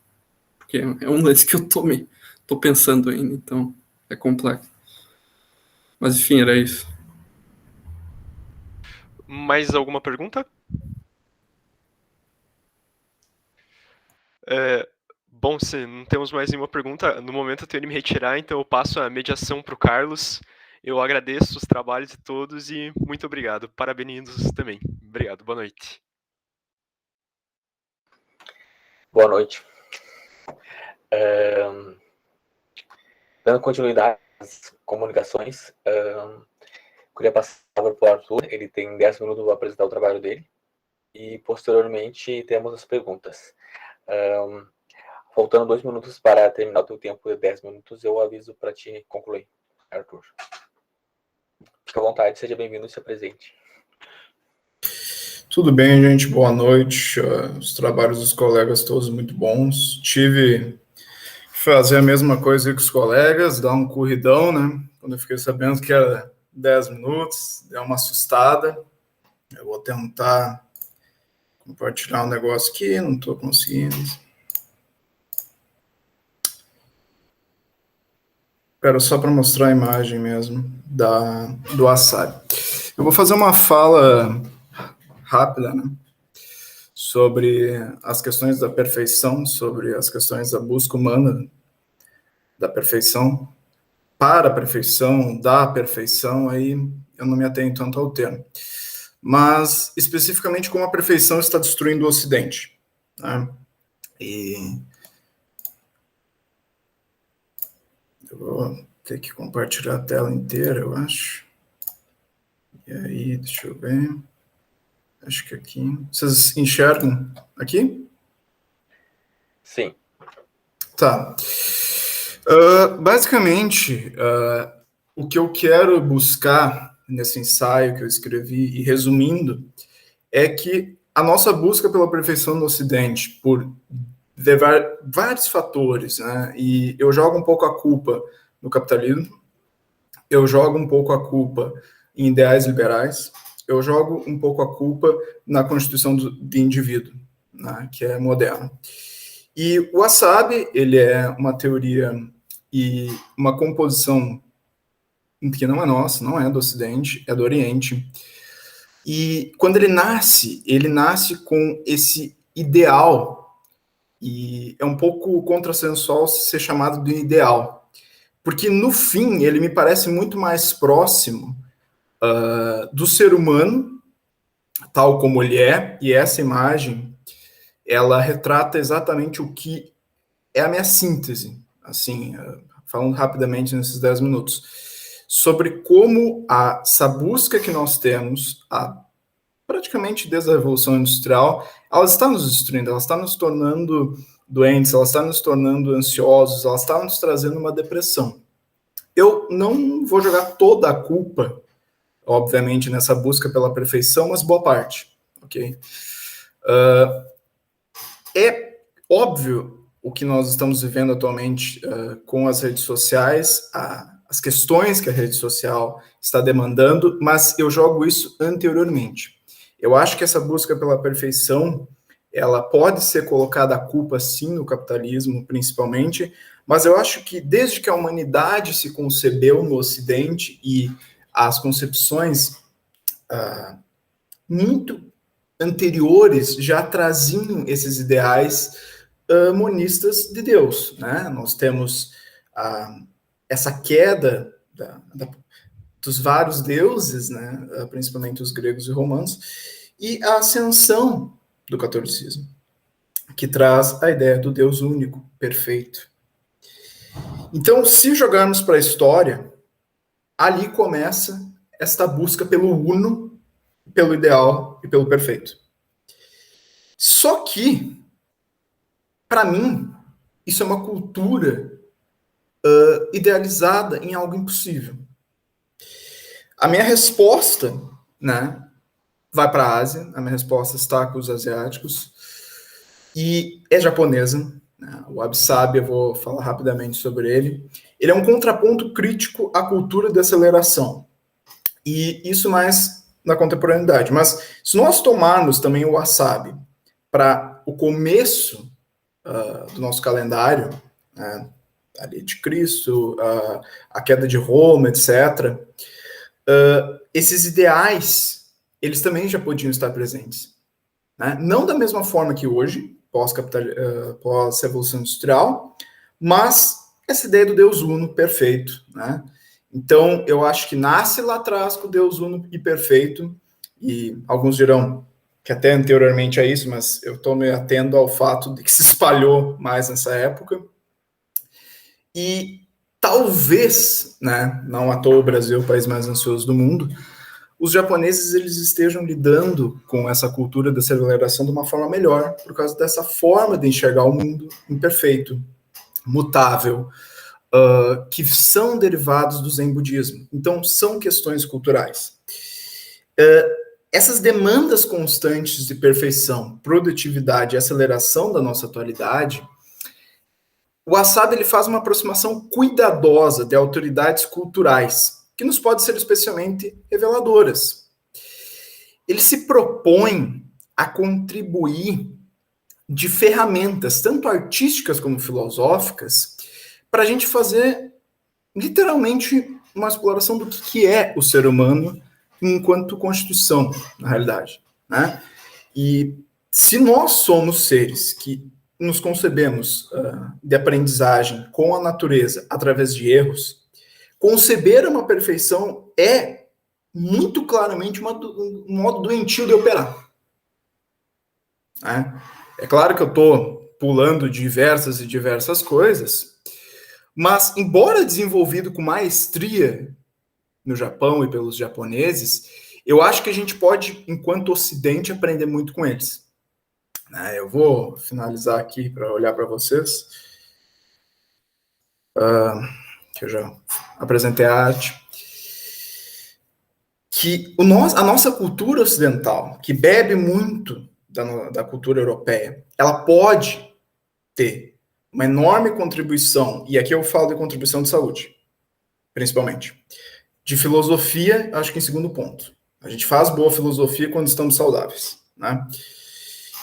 porque é um lance que eu tô pensando ainda, então é complexo. Mas enfim, era isso. Mais alguma pergunta? Bom, se não temos mais nenhuma pergunta, no momento eu tenho que me retirar, então eu passo a mediação para o Carlos. Eu agradeço os trabalhos de todos e muito obrigado. Parabenizo também. Obrigado, boa noite. Boa noite. Dando continuidade às comunicações, queria passar a palavra para o Arthur. Ele tem 10 minutos para apresentar o trabalho dele. E, posteriormente, temos as perguntas. Faltando 2 minutos para terminar o teu tempo de 10 minutos, eu aviso para te concluir, Arthur. Fique à vontade, seja bem-vindo e se apresente. Tudo bem, gente? Boa noite. Os trabalhos dos colegas todos muito bons. Tive que fazer a mesma coisa que os colegas, dar um corridão, né? Quando eu fiquei sabendo que era 10 minutos, deu uma assustada. Eu vou tentar compartilhar um negócio aqui, não estou conseguindo. Espera só para mostrar a imagem mesmo do Wasabi. Eu vou fazer uma fala rápida, né, sobre as questões da perfeição, sobre as questões da busca humana da perfeição, para a perfeição, da perfeição, aí eu não me atenho tanto ao termo. Mas, especificamente, como a perfeição está destruindo o Ocidente, né? E eu vou ter que compartilhar a tela inteira, eu acho. E aí, deixa eu ver. Acho que aqui. Vocês enxergam aqui? Sim. Tá. Basicamente, o que eu quero buscar nesse ensaio que eu escrevi, e resumindo, é que a nossa busca pela perfeição no Ocidente, por levar vários fatores, né? E eu jogo um pouco a culpa no capitalismo, eu jogo um pouco a culpa em ideais liberais, eu jogo um pouco a culpa na constituição do indivíduo, né, que é moderna. E o Wasabi, ele é uma teoria e uma composição que não é nossa, não é do Ocidente, é do Oriente. E quando ele nasce com esse ideal, e é um pouco contrassensual ser chamado de ideal, porque no fim ele me parece muito mais próximo do ser humano, tal como ele é, e essa imagem ela retrata exatamente o que é a minha síntese, assim, falando rapidamente nesses 10 minutos, sobre como essa busca que nós temos, praticamente desde a Revolução Industrial, ela está nos destruindo, ela está nos tornando doentes, ela está nos tornando ansiosos, ela está nos trazendo uma depressão. Eu não vou jogar toda a culpa, obviamente, nessa busca pela perfeição, mas boa parte, ok? É óbvio o que nós estamos vivendo atualmente com as redes sociais, as questões que a rede social está demandando, mas eu jogo isso anteriormente. Eu acho que essa busca pela perfeição, ela pode ser colocada a culpa, sim, no capitalismo, principalmente, mas eu acho que desde que a humanidade se concebeu no Ocidente e as concepções muito anteriores já traziam esses ideais monistas de Deus, né? Nós temos essa queda dos vários deuses, né? Principalmente os gregos e romanos, e a ascensão do catolicismo, que traz a ideia do Deus único, perfeito. Então, se jogarmos para a história, ali começa esta busca pelo uno, pelo ideal e pelo perfeito. Só que, para mim, isso é uma cultura idealizada em algo impossível. A minha resposta, né, vai para a Ásia, a minha resposta está com os asiáticos, e é japonesa. O Wabi-Sabi, eu vou falar rapidamente sobre ele. Ele é um contraponto crítico à cultura de aceleração. E isso mais na contemporaneidade. Mas se nós tomarmos também o Wasabi para o começo do nosso calendário, né, ali de Cristo, a queda de Roma, etc., esses ideais, eles também já podiam estar presentes. Né? Não da mesma forma que hoje, pós-Revolução Industrial, mas essa ideia do Deus Uno perfeito, né? Então, eu acho que nasce lá atrás com o Deus Uno e perfeito, e alguns dirão que até anteriormente é isso, mas eu estou me atendo ao fato de que se espalhou mais nessa época. E talvez, né, não à toa o Brasil, o país mais ansioso do mundo, os japoneses eles estejam lidando com essa cultura da aceleração de uma forma melhor, por causa dessa forma de enxergar o mundo imperfeito, mutável, que são derivados do Zen budismo. Então, são questões culturais. Essas demandas constantes de perfeição, produtividade e aceleração da nossa atualidade, o Wasabi ele faz uma aproximação cuidadosa de autoridades culturais, que nos podem ser especialmente reveladoras. Ele se propõe a contribuir de ferramentas, tanto artísticas como filosóficas, para a gente fazer, literalmente, uma exploração do que é o ser humano enquanto constituição, na realidade. Né? E se nós somos seres que nos concebemos de aprendizagem com a natureza através de erros, conceber uma perfeição é muito claramente um modo doentio de operar. Né? É claro que eu estou pulando diversas coisas, mas, embora desenvolvido com maestria no Japão e pelos japoneses, eu acho que a gente pode, enquanto Ocidente, aprender muito com eles. Eu vou finalizar aqui para olhar para vocês. Que eu já apresentei a arte. Que a nossa cultura ocidental, que bebe muito da cultura europeia, ela pode ter uma enorme contribuição, e aqui eu falo de contribuição de saúde, principalmente. De filosofia, acho que em segundo ponto. A gente faz boa filosofia quando estamos saudáveis, né?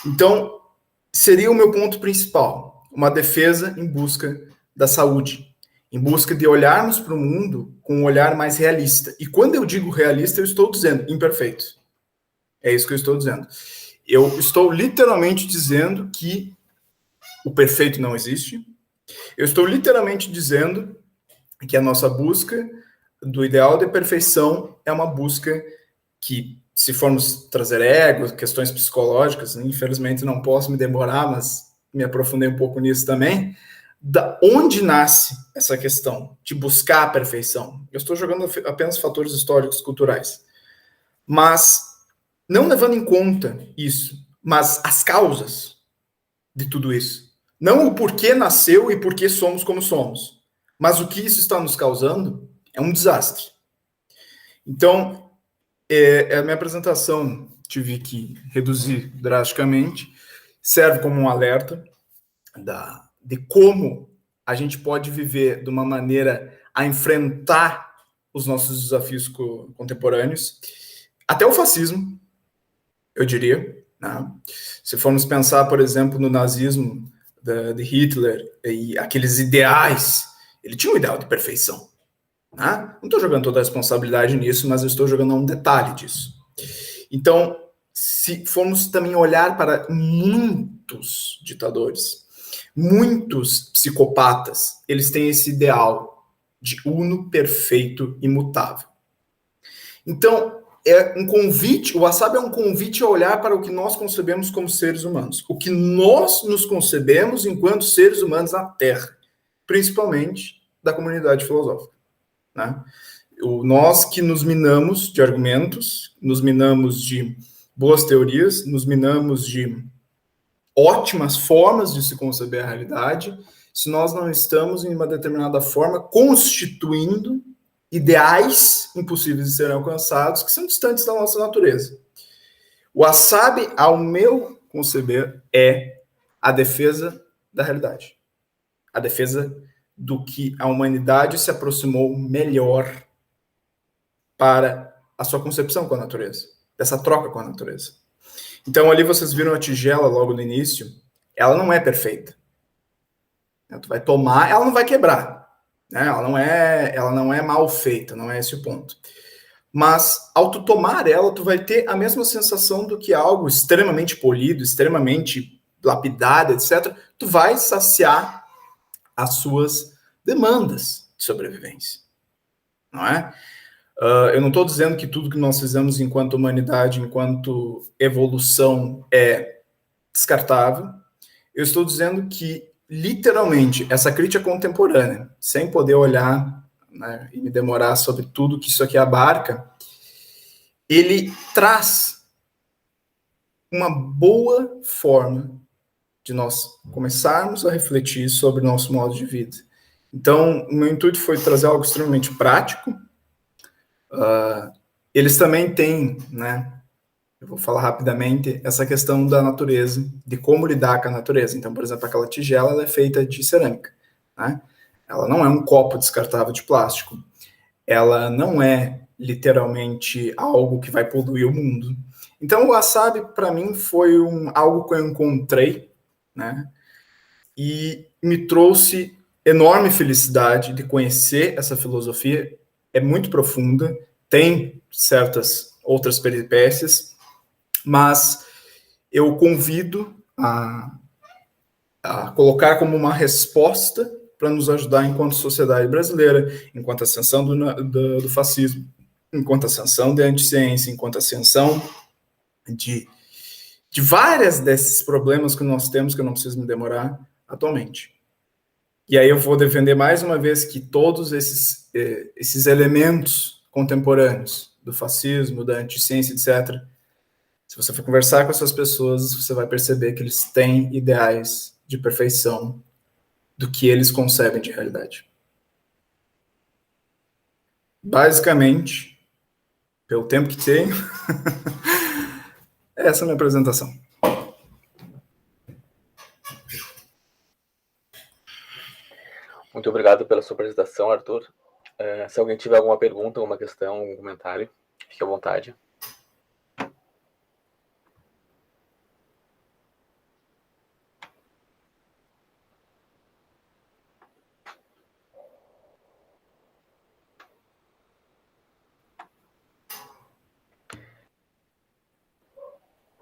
Então, seria o meu ponto principal, uma defesa em busca da saúde, em busca de olharmos para o mundo com um olhar mais realista. E quando eu digo realista, eu estou dizendo imperfeito. É isso que eu estou dizendo. Eu estou literalmente dizendo que o perfeito não existe. Eu estou literalmente dizendo que a nossa busca do ideal de perfeição é uma busca que se formos trazer ego, questões psicológicas, infelizmente não posso me demorar, mas me aprofundei um pouco nisso também, da onde nasce essa questão de buscar a perfeição. Eu estou jogando apenas fatores históricos, culturais, mas não levando em conta isso, mas as causas de tudo isso. Não o porquê nasceu e porquê somos como somos, mas o que isso está nos causando é um desastre. Então, a minha apresentação tive que reduzir drasticamente, serve como um alerta de como a gente pode viver de uma maneira a enfrentar os nossos desafios contemporâneos, até o fascismo, eu diria, né? Se formos pensar, por exemplo, no nazismo de Hitler e aqueles ideais, ele tinha um ideal de perfeição, né? Não estou jogando toda a responsabilidade nisso, mas eu estou jogando um detalhe disso. Então, se formos também olhar para muitos ditadores, muitos psicopatas, eles têm esse ideal de uno, perfeito, imutável. Então, é um convite, o Wasabi é um convite a olhar para o que nós concebemos como seres humanos, o que nós nos concebemos enquanto seres humanos na Terra, principalmente da comunidade filosófica, né? Nós que nos minamos de argumentos, nos minamos de boas teorias, nos minamos de ótimas formas de se conceber a realidade, se nós não estamos, em uma determinada forma, constituindo ideais impossíveis de serem alcançados, que são distantes da nossa natureza. O Wasabi, ao meu conceber, é a defesa da realidade. A defesa do que a humanidade se aproximou melhor para a sua concepção com a natureza, dessa troca com a natureza. Então, ali vocês viram a tigela logo no início, ela não é perfeita. Tu vai tomar, ela não vai quebrar, né? Ela não é mal feita, não é esse o ponto. Mas, ao tu tomar ela, tu vai ter a mesma sensação do que algo extremamente polido, extremamente lapidado, etc. Tu vai saciar as suas demandas de sobrevivência, não é? Eu não estou dizendo que tudo que nós fizemos enquanto humanidade, enquanto evolução, é descartável. Eu estou dizendo que, literalmente, essa crítica contemporânea, sem poder olhar, né, e me demorar sobre tudo que isso aqui abarca, ele traz uma boa forma de nós começarmos a refletir sobre o nosso modo de vida. Então, o meu intuito foi trazer algo extremamente prático. Eles também têm, né, eu vou falar rapidamente, essa questão da natureza, de como lidar com a natureza. Então, por exemplo, aquela tigela ela é feita de cerâmica, né? Ela não é um copo descartável de plástico. Ela não é, literalmente, algo que vai poluir o mundo. Então, o Wasabi, para mim, foi algo que eu encontrei, né? E me trouxe enorme felicidade de conhecer essa filosofia. É muito profunda, tem certas outras peripécias, mas eu convido a colocar como uma resposta para nos ajudar enquanto sociedade brasileira, enquanto ascensão do fascismo, enquanto ascensão da anticiência, enquanto ascensão de várias desses problemas que nós temos, que eu não preciso me demorar, atualmente. E aí eu vou defender mais uma vez que todos esses elementos contemporâneos do fascismo, da anticiência, etc., se você for conversar com essas pessoas, você vai perceber que eles têm ideais de perfeição do que eles concebem de realidade. Basicamente, pelo tempo que tenho, essa é a minha apresentação. Muito obrigado pela sua apresentação, Arthur. Se alguém tiver alguma pergunta, alguma questão, algum comentário, fique à vontade.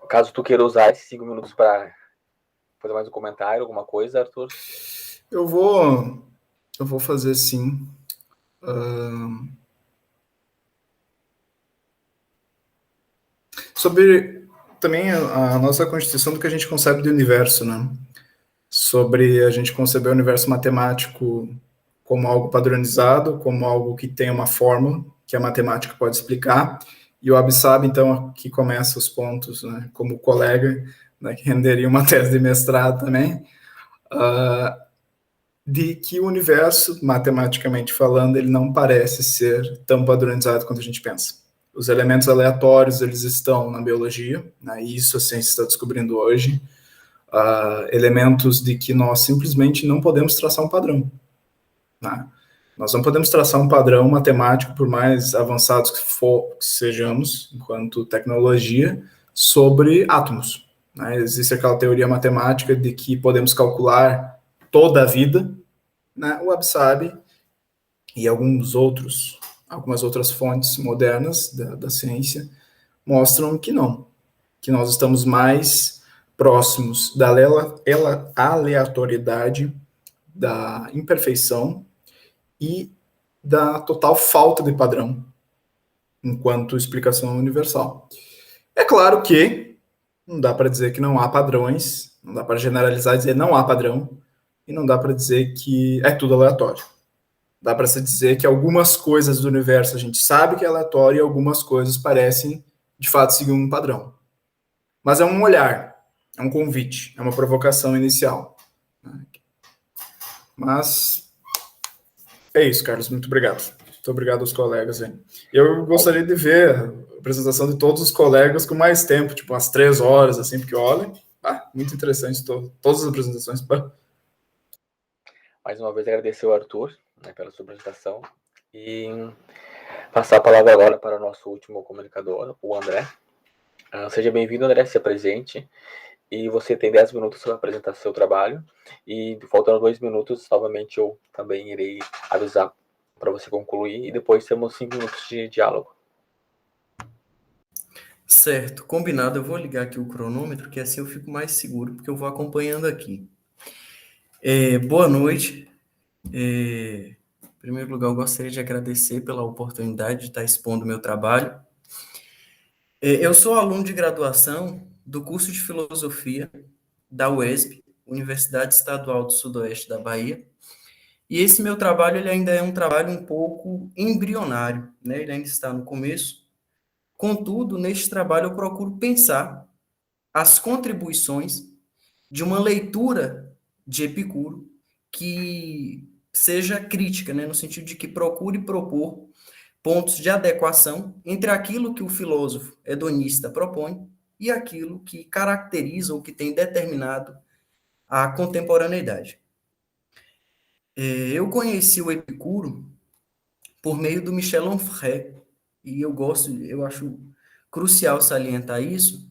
Caso tu queira usar esses 5 minutos para fazer mais um comentário, alguma coisa, Arthur? Eu vou fazer sim. sobre também a nossa constituição do que a gente concebe de universo, né? Sobre a gente conceber o universo matemático como algo padronizado, como algo que tem uma fórmula que a matemática pode explicar, e o Abissab, então, aqui começa os pontos, né, como colega, né, que renderia uma tese de mestrado também, de que o universo, matematicamente falando, ele não parece ser tão padronizado quanto a gente pensa. Os elementos aleatórios, eles estão na biologia, né, e isso a ciência está descobrindo hoje, elementos de que nós simplesmente não podemos traçar um padrão. Né? Nós não podemos traçar um padrão matemático, por mais avançados que sejamos, enquanto tecnologia, sobre átomos. Né? Existe aquela teoria matemática de que podemos calcular toda a vida, né? O Abissab e algumas outras fontes modernas da ciência mostram que não, que nós estamos mais próximos da aleatoriedade, da imperfeição e da total falta de padrão enquanto explicação universal. É claro que não dá para dizer que não há padrões, não dá para generalizar e dizer não há padrão, e não dá para dizer que é tudo aleatório. Dá para se dizer que algumas coisas do universo a gente sabe que é aleatório e algumas coisas parecem, de fato, seguir um padrão. Mas é um olhar, é um convite, é uma provocação inicial. Mas é isso, Carlos. Muito obrigado. Muito obrigado aos colegas aí. Eu gostaria de ver a apresentação de todos os colegas com mais tempo, tipo umas 3 horas, assim, porque olha, muito interessante todas as apresentações. Mais uma vez agradecer ao Arthur, né, pela sua apresentação e passar a palavra agora para o nosso último comunicador, o André. Seja bem-vindo, André, se apresente. E você tem 10 minutos para apresentar seu trabalho. E faltando 2 minutos, novamente, eu também irei avisar para você concluir. E depois temos 5 minutos de diálogo. Certo, combinado. Eu vou ligar aqui o cronômetro, que assim eu fico mais seguro, porque eu vou acompanhando aqui. Boa noite. Em primeiro lugar, eu gostaria de agradecer pela oportunidade de estar expondo o meu trabalho. Eu sou aluno de graduação do curso de Filosofia da UESB, Universidade Estadual do Sudoeste da Bahia, e esse meu trabalho ele ainda é um trabalho um pouco embrionário, né? Ele ainda está no começo. Contudo, neste trabalho eu procuro pensar as contribuições de uma leitura de Epicuro que seja crítica, né? No sentido de que procure propor pontos de adequação entre aquilo que o filósofo hedonista propõe e aquilo que caracteriza ou que tem determinado a contemporaneidade. Eu conheci o Epicuro por meio do Michel Onfray, e eu acho crucial salientar isso,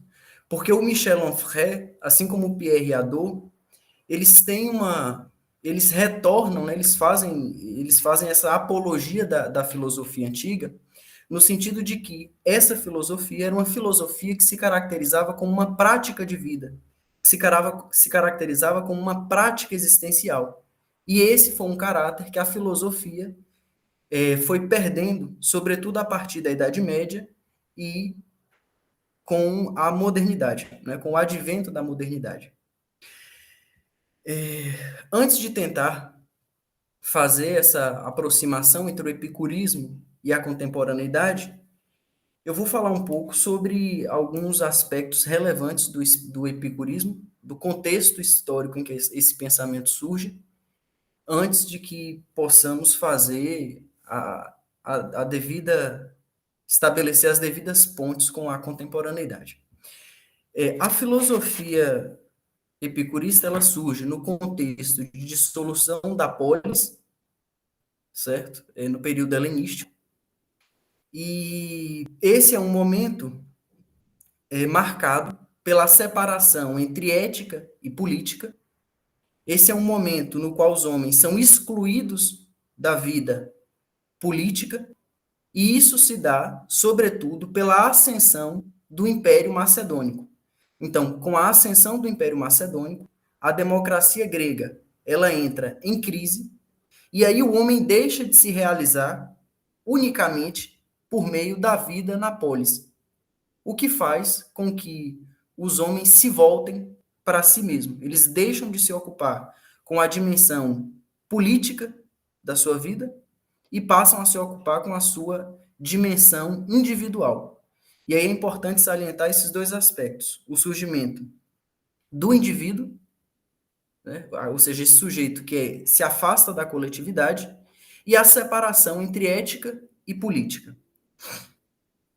porque o Michel Onfray, assim como o Pierre Hadot, eles retornam, né, eles fazem essa apologia da filosofia antiga, no sentido de que essa filosofia era uma filosofia que se caracterizava como uma prática de vida, que se caracterizava como uma prática existencial. E esse foi um caráter que a filosofia foi perdendo, sobretudo a partir da Idade Média e com a modernidade, né, com o advento da modernidade. Antes de tentar fazer essa aproximação entre o epicurismo e a contemporaneidade, eu vou falar um pouco sobre alguns aspectos relevantes do epicurismo, do contexto histórico em que esse pensamento surge, antes de que possamos fazer estabelecer as devidas pontes com a contemporaneidade. A filosofia epicurista, ela surge no contexto de dissolução da polis, certo? No período helenístico. E esse é um momento marcado pela separação entre ética e política. Esse é um momento no qual os homens são excluídos da vida política, e isso se dá, sobretudo, pela ascensão do Império Macedônico. Então, com a ascensão do Império Macedônico, a democracia grega, ela entra em crise, e aí o homem deixa de se realizar unicamente por meio da vida na polis. o que faz com que os homens se voltem para si mesmos. Eles deixam de se ocupar com a dimensão política da sua vida e passam a se ocupar com a sua dimensão individual. E aí é importante salientar esses dois aspectos. O surgimento do indivíduo, né? Ou seja, esse sujeito que se afasta da coletividade, e a separação entre ética e política.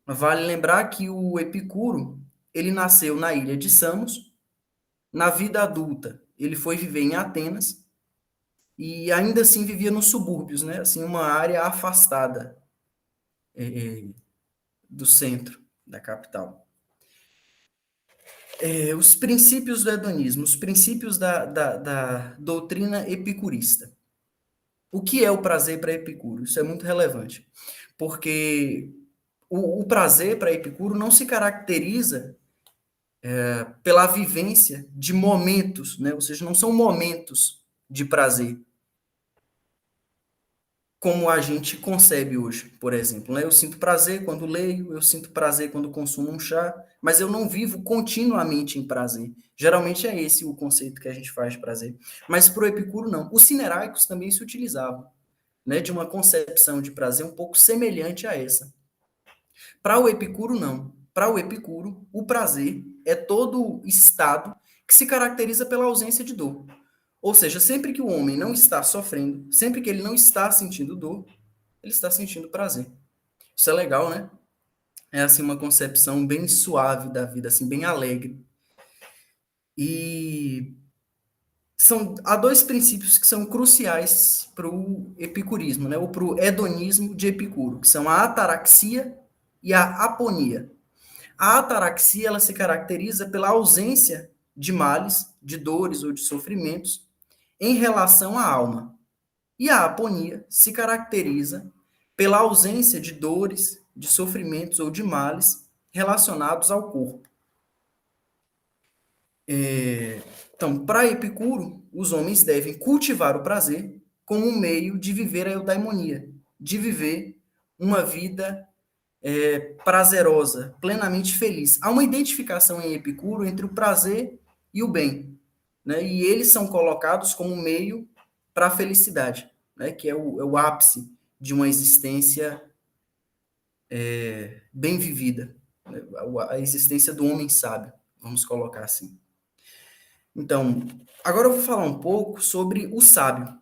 Vale lembrar que o Epicuro, ele nasceu na ilha de Samos. Na vida adulta, ele foi viver em Atenas e ainda assim vivia nos subúrbios, né? Assim, uma área afastada do centro da capital. Os princípios do hedonismo, os princípios da doutrina epicurista. O que é o prazer para Epicuro? Isso é muito relevante, porque o prazer para Epicuro não se caracteriza pela vivência de momentos, né? Ou seja, não são momentos de prazer, como a gente concebe hoje, por exemplo. Né? Eu sinto prazer quando leio, eu sinto prazer quando consumo um chá, mas eu não vivo continuamente em prazer. Geralmente é esse o conceito que a gente faz de prazer. Mas para o Epicuro, não. Os cineraicos também se utilizavam, né, de uma concepção de prazer um pouco semelhante a essa. Para o Epicuro, não. Para o Epicuro, o prazer é todo estado que se caracteriza pela ausência de dor. Ou seja, sempre que o homem não está sofrendo, sempre que ele não está sentindo dor, ele está sentindo prazer. Isso é legal, né? É assim uma concepção bem suave da vida, assim, bem alegre. E há dois princípios que são cruciais para o epicurismo, né? Ou para o hedonismo de Epicuro, que são a ataraxia e a aponia. A ataraxia, ela se caracteriza pela ausência de males, de dores ou de sofrimentos em relação à alma. E a aponia se caracteriza pela ausência de dores, de sofrimentos ou de males relacionados ao corpo. Então, para Epicuro, os homens devem cultivar o prazer como um meio de viver a eudaimonia, de viver uma vida prazerosa, plenamente feliz. Há uma identificação em Epicuro entre o prazer e o bem, né? E eles são colocados como um meio para a felicidade, né? Que é o ápice de uma existência bem vivida, né? A existência do homem sábio, vamos colocar assim. Então, agora eu vou falar um pouco sobre o sábio,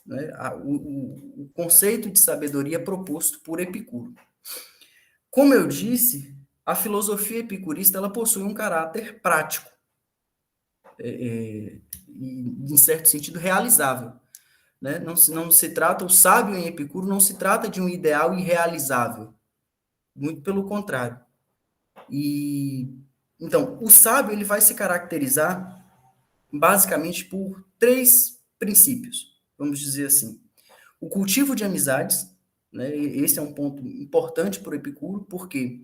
né? O conceito de sabedoria proposto por Epicuro. Como eu disse, a filosofia epicurista ela possui um caráter prático e, em certo sentido, realizável. Né? Não se trata, o sábio em Epicuro não se trata de um ideal irrealizável, muito pelo contrário. Então, o sábio ele vai se caracterizar basicamente por 3 princípios, vamos dizer assim. O cultivo de amizades, né? Esse é um ponto importante para o Epicuro, porque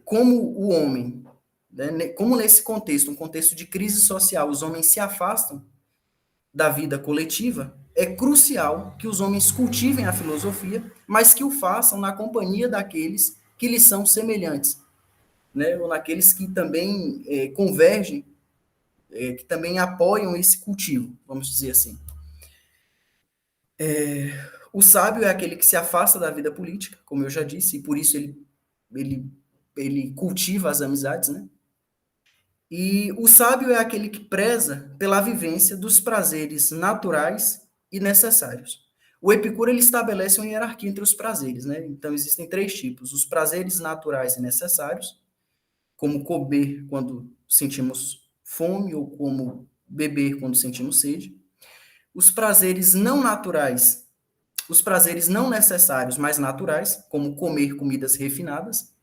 como o homem, né, como nesse contexto, um contexto de crise social, os homens se afastam da vida coletiva, é crucial que os homens cultivem a filosofia, mas que o façam na companhia daqueles que lhes são semelhantes, né, ou naqueles que também convergem, que também apoiam esse cultivo, vamos dizer assim. O sábio é aquele que se afasta da vida política, como eu já disse, e por isso ele cultiva as amizades, né? E o sábio é aquele que preza pela vivência dos prazeres naturais e necessários. O Epicuro ele estabelece uma hierarquia entre os prazeres, né? Então existem 3 tipos: os prazeres naturais e necessários, como comer quando sentimos fome ou como beber quando sentimos sede. Os prazeres não naturais, os prazeres não necessários, mas naturais, como comer comidas refinadas,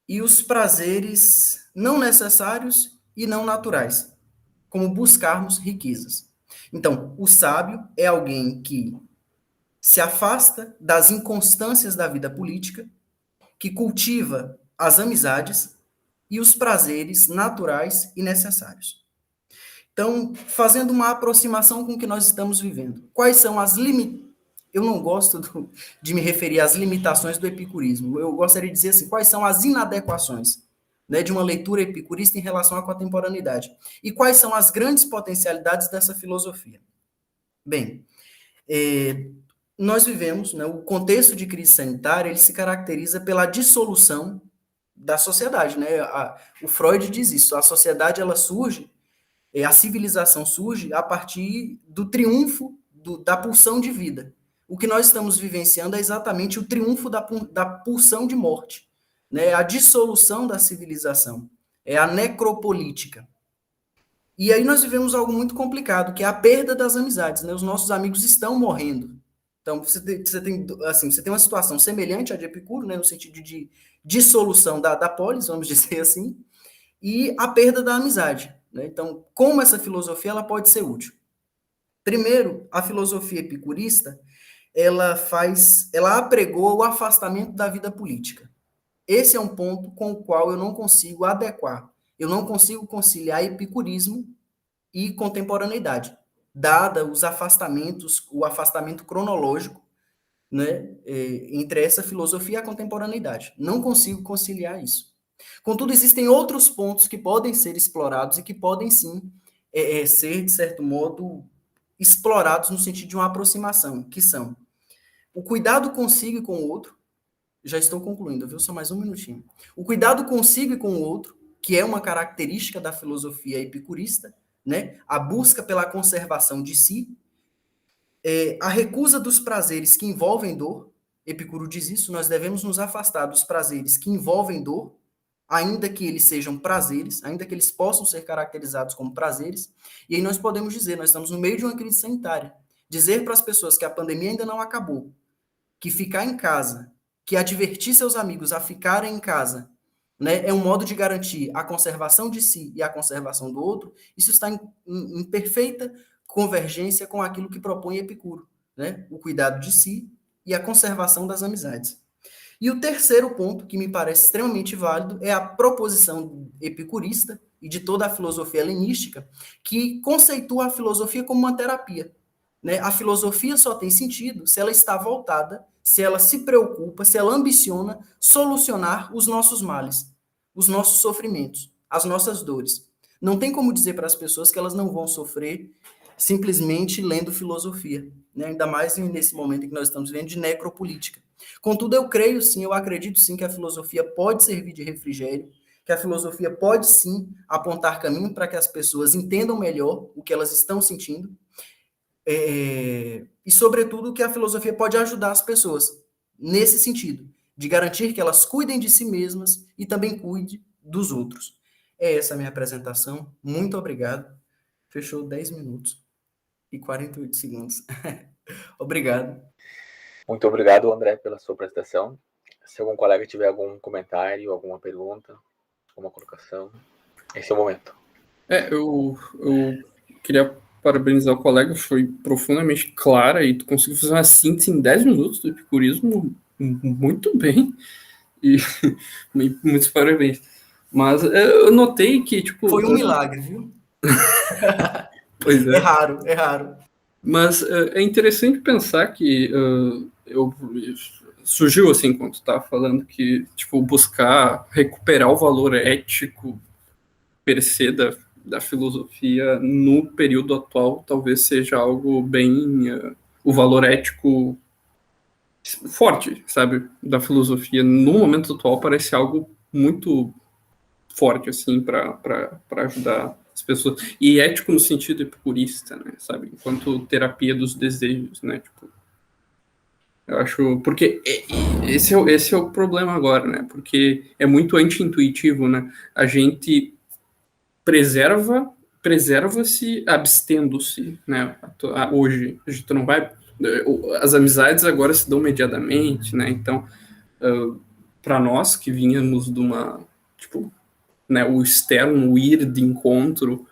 e os prazeres não necessários e não naturais, como buscarmos riquezas. Então, o sábio é alguém que se afasta das inconstâncias da vida política, que cultiva as amizades e os prazeres naturais e necessários. Então, fazendo uma aproximação com o que nós estamos vivendo. Quais são as limitações? eu não gosto de me referir às limitações do epicurismo. Eu gostaria de dizer assim, quais são as inadequações, né, de uma leitura epicurista em relação à contemporaneidade. E quais são as grandes potencialidades dessa filosofia. Bem, nós vivemos, né, o contexto de crise sanitária, ele se caracteriza pela dissolução da sociedade, né? O Freud diz isso, a sociedade ela surge, a civilização surge a partir do triunfo da pulsão de vida. O que nós estamos vivenciando é exatamente o triunfo da pulsão de morte, né? A dissolução da civilização, é a necropolítica. E aí nós vivemos algo muito complicado, que é a perda das amizades, né? Os nossos amigos estão morrendo. Então, você tem uma situação semelhante à de Epicuro, né, no sentido de dissolução da polis, vamos dizer assim, e a perda da amizade. Né? Então, como essa filosofia ela pode ser útil? Primeiro, a filosofia epicurista, ela apregou o afastamento da vida política. Esse é um ponto com o qual eu não consigo adequar. Eu não consigo conciliar epicurismo e contemporaneidade, dada os afastamentos, o afastamento cronológico, né, entre essa filosofia e a contemporaneidade. Não consigo conciliar isso. Contudo, existem outros pontos que podem ser explorados e que podem, sim, ser, de certo modo, explorados no sentido de uma aproximação, que são o cuidado consigo e com o outro. Já estou concluindo, viu? Só mais um minutinho. O cuidado consigo e com o outro, que é uma característica da filosofia epicurista, né? A busca pela conservação de si, a recusa dos prazeres que envolvem dor. Epicuro diz isso, nós devemos nos afastar dos prazeres que envolvem dor, ainda que eles sejam prazeres, ainda que eles possam ser caracterizados como prazeres, e aí nós podemos dizer, nós estamos no meio de uma crise sanitária, dizer para as pessoas que a pandemia ainda não acabou, que ficar em casa, que advertir seus amigos a ficarem em casa, né, é um modo de garantir a conservação de si e a conservação do outro, isso está em perfeita convergência com aquilo que propõe Epicuro, né, o cuidado de si e a conservação das amizades. E o terceiro ponto, que me parece extremamente válido, é a proposição epicurista e de toda a filosofia helenística, que conceitua a filosofia como uma terapia. Né? A filosofia só tem sentido se ela está voltada, se ela se preocupa, se ela ambiciona solucionar os nossos males, os nossos sofrimentos, as nossas dores. Não tem como dizer para as pessoas que elas não vão sofrer simplesmente lendo filosofia, né? Ainda mais nesse momento em que nós estamos vivendo de necropolítica. Contudo, eu creio sim, eu acredito sim que a filosofia pode servir de refrigério, que a filosofia pode sim apontar caminho para que as pessoas entendam melhor o que elas estão sentindo, e, sobretudo, que a filosofia pode ajudar as pessoas nesse sentido, de garantir que elas cuidem de si mesmas e também cuidem dos outros. É essa a minha apresentação. Muito obrigado. Fechou 10 minutos e 48 segundos. Obrigado. Muito obrigado, André, pela sua apresentação. Se algum colega tiver algum comentário, alguma pergunta, alguma colocação, esse é o momento. Eu queria parabenizar o colega, foi profundamente clara e tu conseguiu fazer uma síntese em 10 minutos do epicurismo muito bem. E muitos parabéns. Mas eu notei que, tipo... Foi um milagre, viu? Pois é. É raro, é raro. Mas é interessante pensar que surgiu, assim, quando tu estava falando, que, tipo, buscar recuperar o valor ético per se da filosofia no período atual talvez seja algo bem... o valor ético forte, sabe, da filosofia no momento atual parece algo muito forte, assim, para ajudar as pessoas. E ético no sentido epicurista, né, sabe, enquanto terapia dos desejos, né, tipo, eu acho, porque esse é o problema agora, né, porque é muito anti-intuitivo, né, a gente preserva-se abstendo-se, né, hoje, a gente não vai, as amizades agora se dão mediadamente, né, então, para nós que vínhamos de uma, tipo, né, o externo, o ir de encontro,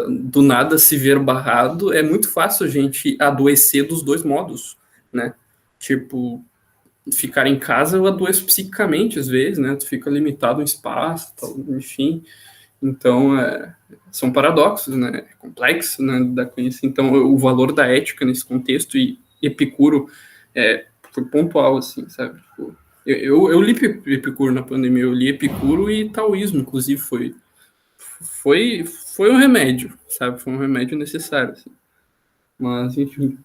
do nada se ver barrado, é muito fácil a gente adoecer dos dois modos, né, tipo, ficar em casa eu adoeço psiquicamente às vezes, né, tu fica limitado no espaço, tal, enfim, então são paradoxos, né, complexos, né, da coisa. Então o valor da ética nesse contexto, e Epicuro foi pontual, assim, sabe? Tipo, eu li Epicuro na pandemia, eu li Epicuro e taoísmo, inclusive, foi um remédio, sabe? Foi um remédio necessário, assim. Mas, enfim.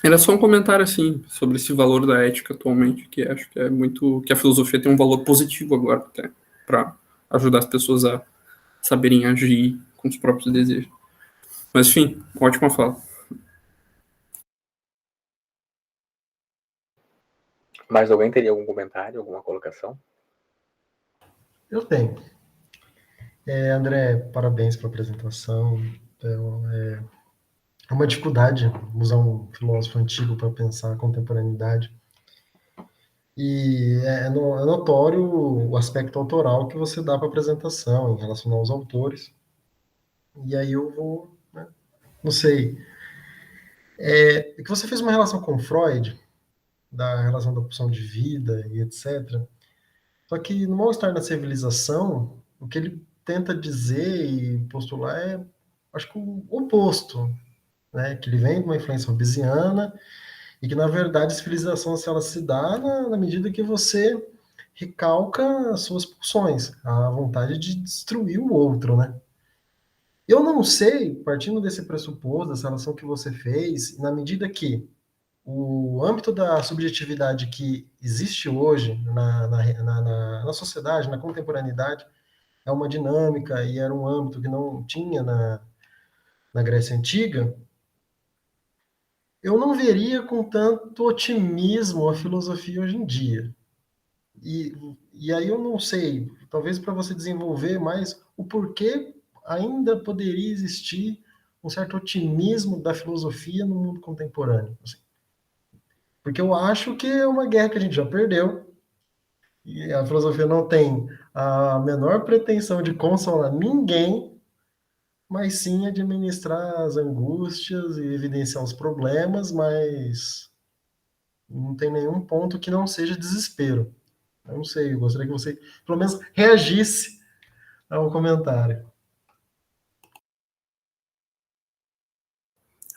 Era só um comentário, assim, sobre esse valor da ética atualmente, que acho que é muito... que a filosofia tem um valor positivo agora, até, para ajudar as pessoas a saberem agir com os próprios desejos. Mas, enfim, ótima fala. Mais alguém teria algum comentário, alguma colocação? Eu tenho. André, parabéns pela apresentação. Então, é uma dificuldade usar um filósofo antigo para pensar a contemporaneidade. E é notório o aspecto autoral que você dá para a apresentação em relação aos autores. E aí eu vou, né, não sei. É que você fez uma relação com Freud, da relação da pulsão de vida e etc. Só que no Mal-Estar na Civilização, o que ele tenta dizer e postular é, acho que o oposto, né? Que ele vem de uma influência hobbesiana e que, na verdade, a civilização ela se dá na medida que você recalca as suas pulsões, a vontade de destruir o outro, né? Eu não sei, partindo desse pressuposto, dessa relação que você fez, na medida que o âmbito da subjetividade que existe hoje na sociedade, na contemporaneidade, é uma dinâmica e era um âmbito que não tinha na Grécia Antiga, eu não veria com tanto otimismo a filosofia hoje em dia. E aí eu não sei, talvez para você desenvolver mais o porquê ainda poderia existir um certo otimismo da filosofia no mundo contemporâneo. Assim. Porque eu acho que é uma guerra que a gente já perdeu, e a filosofia não tem a menor pretensão de consolar ninguém, mas sim administrar as angústias e evidenciar os problemas, mas não tem nenhum ponto que não seja desespero. Eu não sei, eu gostaria que você, pelo menos, reagisse ao comentário.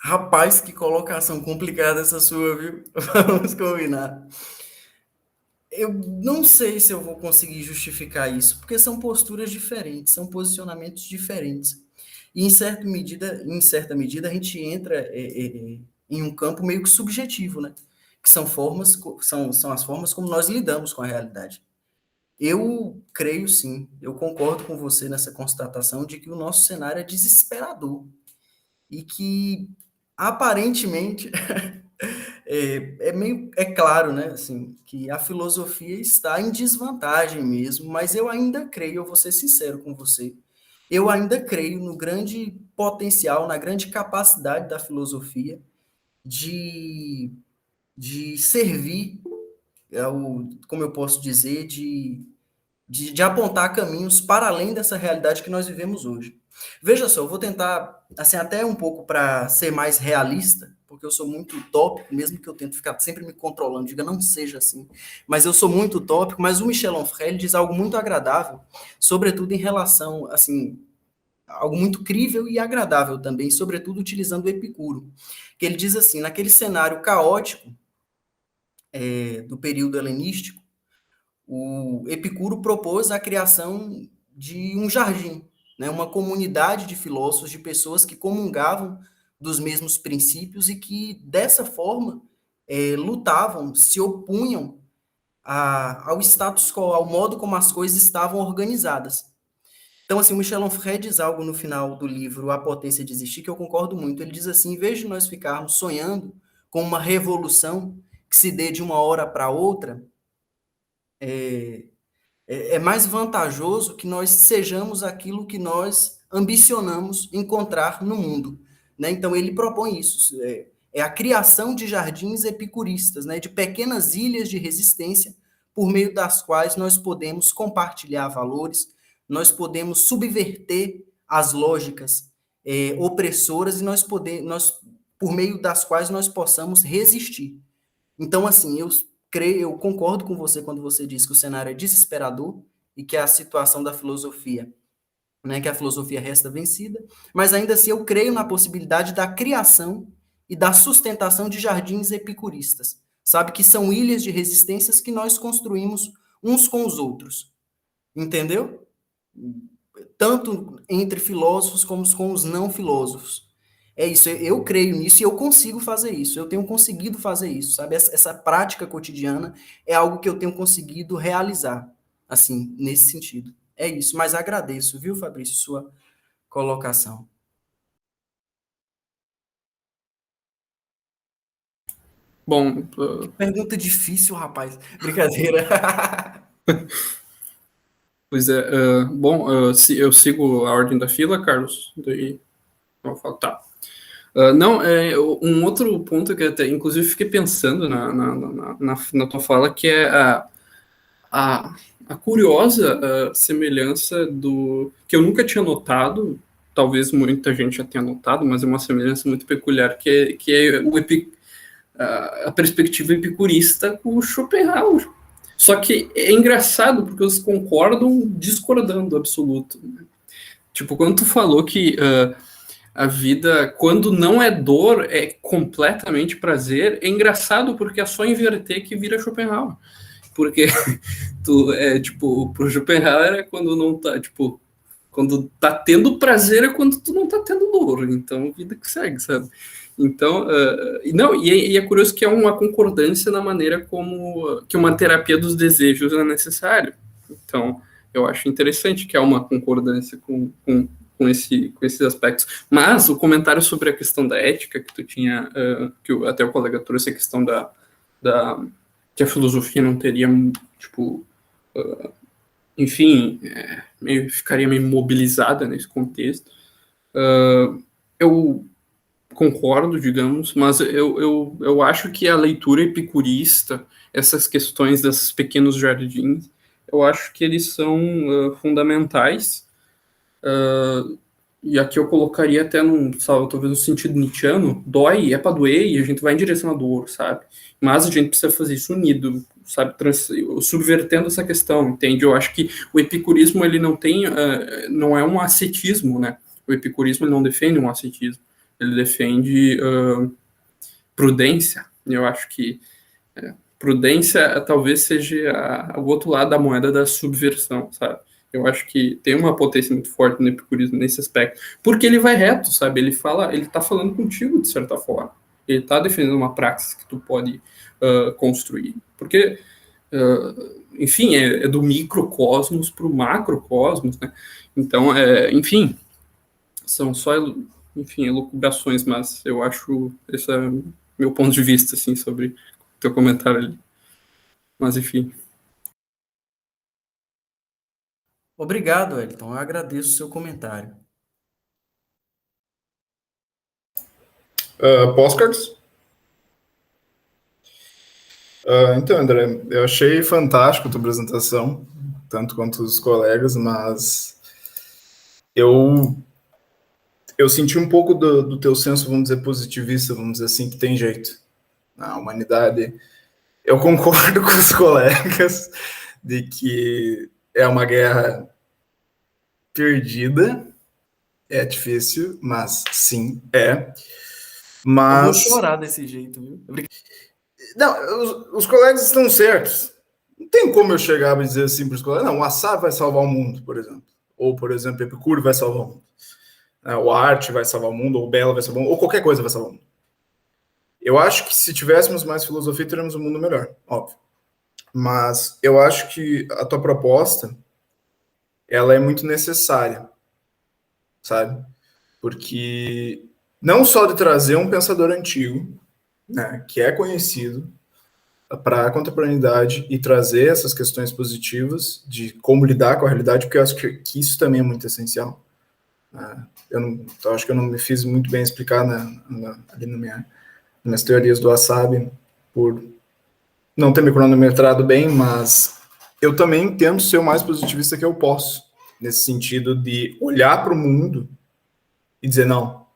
Rapaz, que colocação complicada essa sua, viu? Vamos combinar. Eu não sei se eu vou conseguir justificar isso, porque são posturas diferentes, são posicionamentos diferentes. E, em certa medida a gente entra em um campo meio que subjetivo, né? Que são as formas como nós lidamos com a realidade. Eu creio sim, eu concordo com você nessa constatação de que o nosso cenário é desesperador e que aparentemente é claro, né, assim, que a filosofia está em desvantagem mesmo, mas eu ainda creio, eu vou ser sincero com você, eu ainda creio no grande potencial, na grande capacidade da filosofia de servir, como eu posso dizer, de apontar caminhos para além dessa realidade que nós vivemos hoje. Veja só, eu vou tentar, assim, até um pouco para ser mais realista, porque eu sou muito utópico, mesmo que eu tento ficar sempre me controlando, diga, não seja assim, mas eu sou muito utópico, mas o Michel Onfray, ele diz algo muito agradável, sobretudo em relação, assim, algo muito crível e agradável também, sobretudo utilizando o Epicuro, que ele diz assim, naquele cenário caótico do período helenístico, o Epicuro propôs a criação de um jardim, né, uma comunidade de filósofos, de pessoas que comungavam dos mesmos princípios e que, dessa forma, lutavam, se opunham ao status quo, ao modo como as coisas estavam organizadas. Então, assim, o Michel Onfray diz algo no final do livro A Potência de Existir, que eu concordo muito. Ele diz assim, em vez de nós ficarmos sonhando com uma revolução que se dê de uma hora para outra, é mais vantajoso que nós sejamos aquilo que nós ambicionamos encontrar no mundo. Né? Então, ele propõe isso, a criação de jardins epicuristas, né? De pequenas ilhas de resistência, por meio das quais nós podemos compartilhar valores, nós podemos subverter as lógicas opressoras e por meio das quais nós possamos resistir. Então, assim, eu concordo com você quando você diz que o cenário é desesperador e que a situação da filosofia, né, que a filosofia resta vencida, mas ainda assim eu creio na possibilidade da criação e da sustentação de jardins epicuristas. Sabe que são ilhas de resistências que nós construímos uns com os outros. Entendeu? Tanto entre filósofos como com os não filósofos. É isso, eu creio nisso e eu consigo fazer isso. Eu tenho conseguido fazer isso, sabe? Essa prática cotidiana é algo que eu tenho conseguido realizar, assim, nesse sentido. É isso, mas agradeço, viu, Fabrício, sua colocação. Bom, Pergunta difícil, rapaz. Brincadeira. pois é, bom, se eu sigo a ordem da fila, Carlos, daí eu falo, tá. Não, um outro ponto que eu até, inclusive, fiquei pensando na tua fala, que é a curiosa semelhança que eu nunca tinha notado, talvez muita gente já tenha notado, mas é uma semelhança muito peculiar, que é a perspectiva epicurista com o Schopenhauer. Só que é engraçado, porque eles concordam discordando absoluto. Tipo, quando tu falou que a vida, quando não é dor, é completamente prazer, é engraçado porque é só inverter que vira Schopenhauer. Porque tipo, pro Schopenhauer é quando não tá, tipo, quando tá tendo prazer é quando tu não tá tendo dor. Então, vida que segue, sabe? Então, e é curioso que é uma concordância na maneira como que uma terapia dos desejos é necessária. Então, eu acho interessante que há uma concordância com esses aspectos. Mas o comentário sobre a questão da ética que tu tinha, até o colega trouxe a questão que a filosofia não teria, tipo, enfim, ficaria meio mobilizada nesse contexto. Eu concordo, digamos, mas eu acho que a leitura epicurista, essas questões desses pequenos jardins, eu acho que eles são fundamentais. E aqui eu colocaria até talvez no sentido nietzschiano, dói, é para doer e a gente vai em direção à dor, sabe? Mas a gente precisa fazer isso unido, sabe? Subvertendo essa questão, entende? Eu acho que o epicurismo, ele não tem, não é um ascetismo, né? O epicurismo, ele não defende um ascetismo, ele defende prudência. Eu acho que prudência talvez seja o outro lado da moeda da subversão, sabe? Eu acho que tem uma potência muito forte no epicurismo nesse aspecto, porque ele vai reto, sabe? Ele tá falando contigo de certa forma. Ele tá defendendo uma praxis que tu pode construir. Porque, enfim, é do microcosmos para o macrocosmos, né? Então, enfim, são só, enfim, elucubrações, mas eu acho esse é meu ponto de vista, assim, sobre o teu comentário ali. Mas, enfim. Obrigado, Elton. Eu agradeço o seu comentário. Posso, Carlos? Então, André, eu achei fantástico a tua apresentação, tanto quanto os colegas, mas eu senti um pouco do teu senso, vamos dizer, positivista, vamos dizer assim, que tem jeito. Na humanidade, eu concordo com os colegas de que é uma guerra perdida, é difícil, mas sim, é. Mas... Eu vou chorar desse jeito, viu? Não, os colegas estão certos. Não tem como eu chegar e dizer assim para os colegas, não, o Assad vai salvar o mundo, por exemplo. Ou, por exemplo, Epicuro vai salvar o mundo. Ou a arte vai salvar o mundo, ou Bela vai salvar o mundo, ou qualquer coisa vai salvar o mundo. Eu acho que se tivéssemos mais filosofia, teríamos um mundo melhor, óbvio. Mas eu acho que a tua proposta, ela é muito necessária, sabe? Porque não só de trazer um pensador antigo, né, que é conhecido, para a contemporaneidade e trazer essas questões positivas de como lidar com a realidade, porque eu acho que isso também é muito essencial. Eu acho que eu não me fiz muito bem explicar ali nas minhas teorias do Wasabi, por não ter me cronometrado bem, mas eu também tento ser o mais positivista que eu posso, nesse sentido de olhar para o mundo e dizer, não,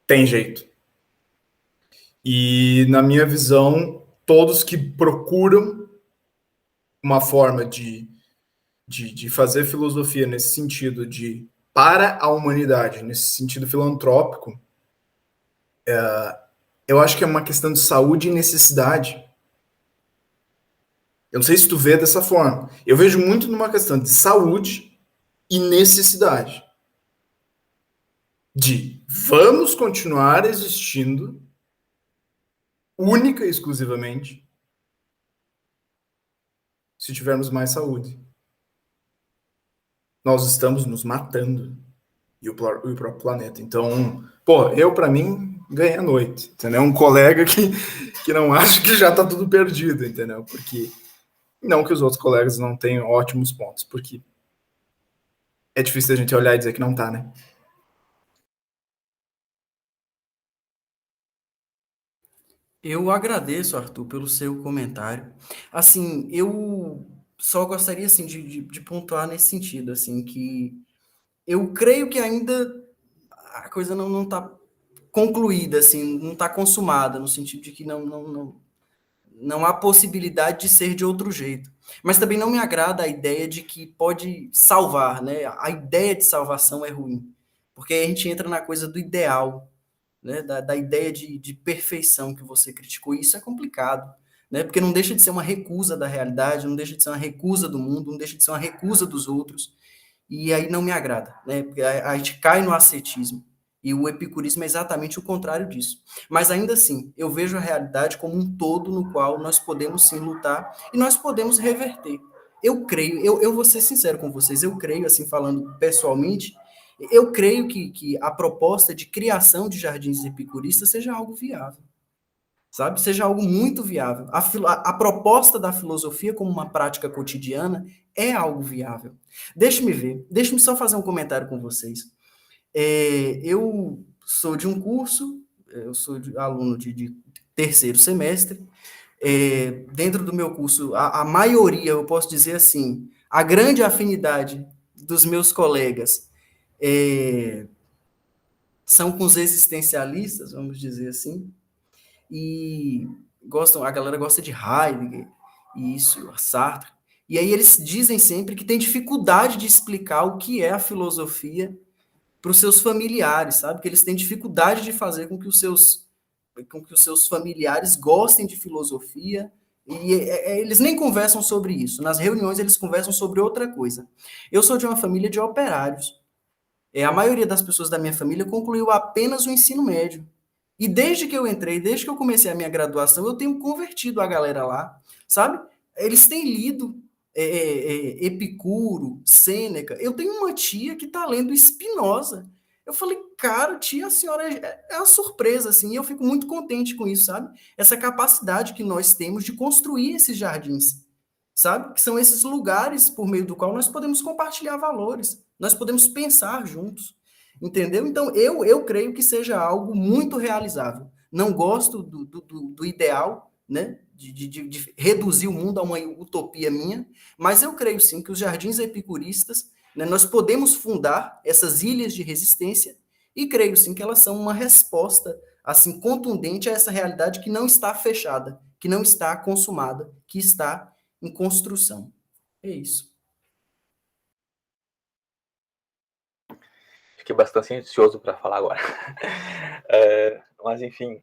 tem jeito. E, na minha visão, todos que procuram uma forma de fazer filosofia nesse sentido para a humanidade, nesse sentido filantrópico, eu acho que é uma questão de saúde e necessidade. Eu não sei se tu vê dessa forma. Eu vejo muito numa questão de saúde e necessidade. De vamos continuar existindo única e exclusivamente se tivermos mais saúde. Nós estamos nos matando e o próprio planeta. Então, eu para mim ganhei a noite, entendeu? Um colega que não acha que já tá tudo perdido, entendeu? Porque não que os outros colegas não tenham ótimos pontos, porque é difícil a gente olhar e dizer que não tá, né? Eu agradeço, Arthur, pelo seu comentário. Assim, eu só gostaria assim, de pontuar nesse sentido, assim, que eu creio que ainda a coisa não está concluída, assim, não está consumada, no sentido de que não há possibilidade de ser de outro jeito. Mas também não me agrada a ideia de que pode salvar, né? A ideia de salvação é ruim, porque aí a gente entra na coisa do ideal, né, da ideia de perfeição que você criticou, e isso é complicado, né, porque não deixa de ser uma recusa da realidade, não deixa de ser uma recusa do mundo, não deixa de ser uma recusa dos outros, e aí não me agrada, né, porque a gente cai no ascetismo, e o epicurismo é exatamente o contrário disso. Mas ainda assim, eu vejo a realidade como um todo no qual nós podemos sim lutar e nós podemos reverter. Eu creio, eu vou ser sincero com vocês, eu creio, assim, falando pessoalmente, eu creio que a proposta de criação de jardins epicuristas seja algo viável, sabe? Seja algo muito viável. A proposta da filosofia como uma prática cotidiana é algo viável. Deixe-me ver, deixe-me só fazer um comentário com vocês. Eu sou de um curso, eu sou aluno de terceiro semestre. Dentro do meu curso, a maioria, eu posso dizer assim, a grande afinidade dos meus colegas são com os existencialistas, vamos dizer assim, e a galera gosta de Heidegger, e isso, Sartre, e aí eles dizem sempre que tem dificuldade de explicar o que é a filosofia para os seus familiares, sabe? Que eles têm dificuldade de fazer com que os seus familiares gostem de filosofia, e eles nem conversam sobre isso. Nas reuniões eles conversam sobre outra coisa. Eu sou de uma família de operários. A maioria das pessoas da minha família concluiu apenas o ensino médio. E desde que eu entrei, desde que eu comecei a minha graduação, eu tenho convertido a galera lá, sabe? Eles têm lido Epicuro, Sêneca. Eu tenho uma tia que está lendo Spinoza. Eu falei, cara, tia, a senhora é uma surpresa, assim, e eu fico muito contente com isso, sabe? Essa capacidade que nós temos de construir esses jardins, sabe? Que são esses lugares por meio do qual nós podemos compartilhar valores, nós podemos pensar juntos, entendeu? Então, eu creio que seja algo muito realizável. Não gosto do ideal, né? De reduzir o mundo a uma utopia minha, mas eu creio sim que os jardins epicuristas, né, nós podemos fundar essas ilhas de resistência e creio sim que elas são uma resposta assim contundente a essa realidade que não está fechada, que não está consumada, que está em construção. É isso. Fiquei bastante ansioso para falar agora. Mas, enfim,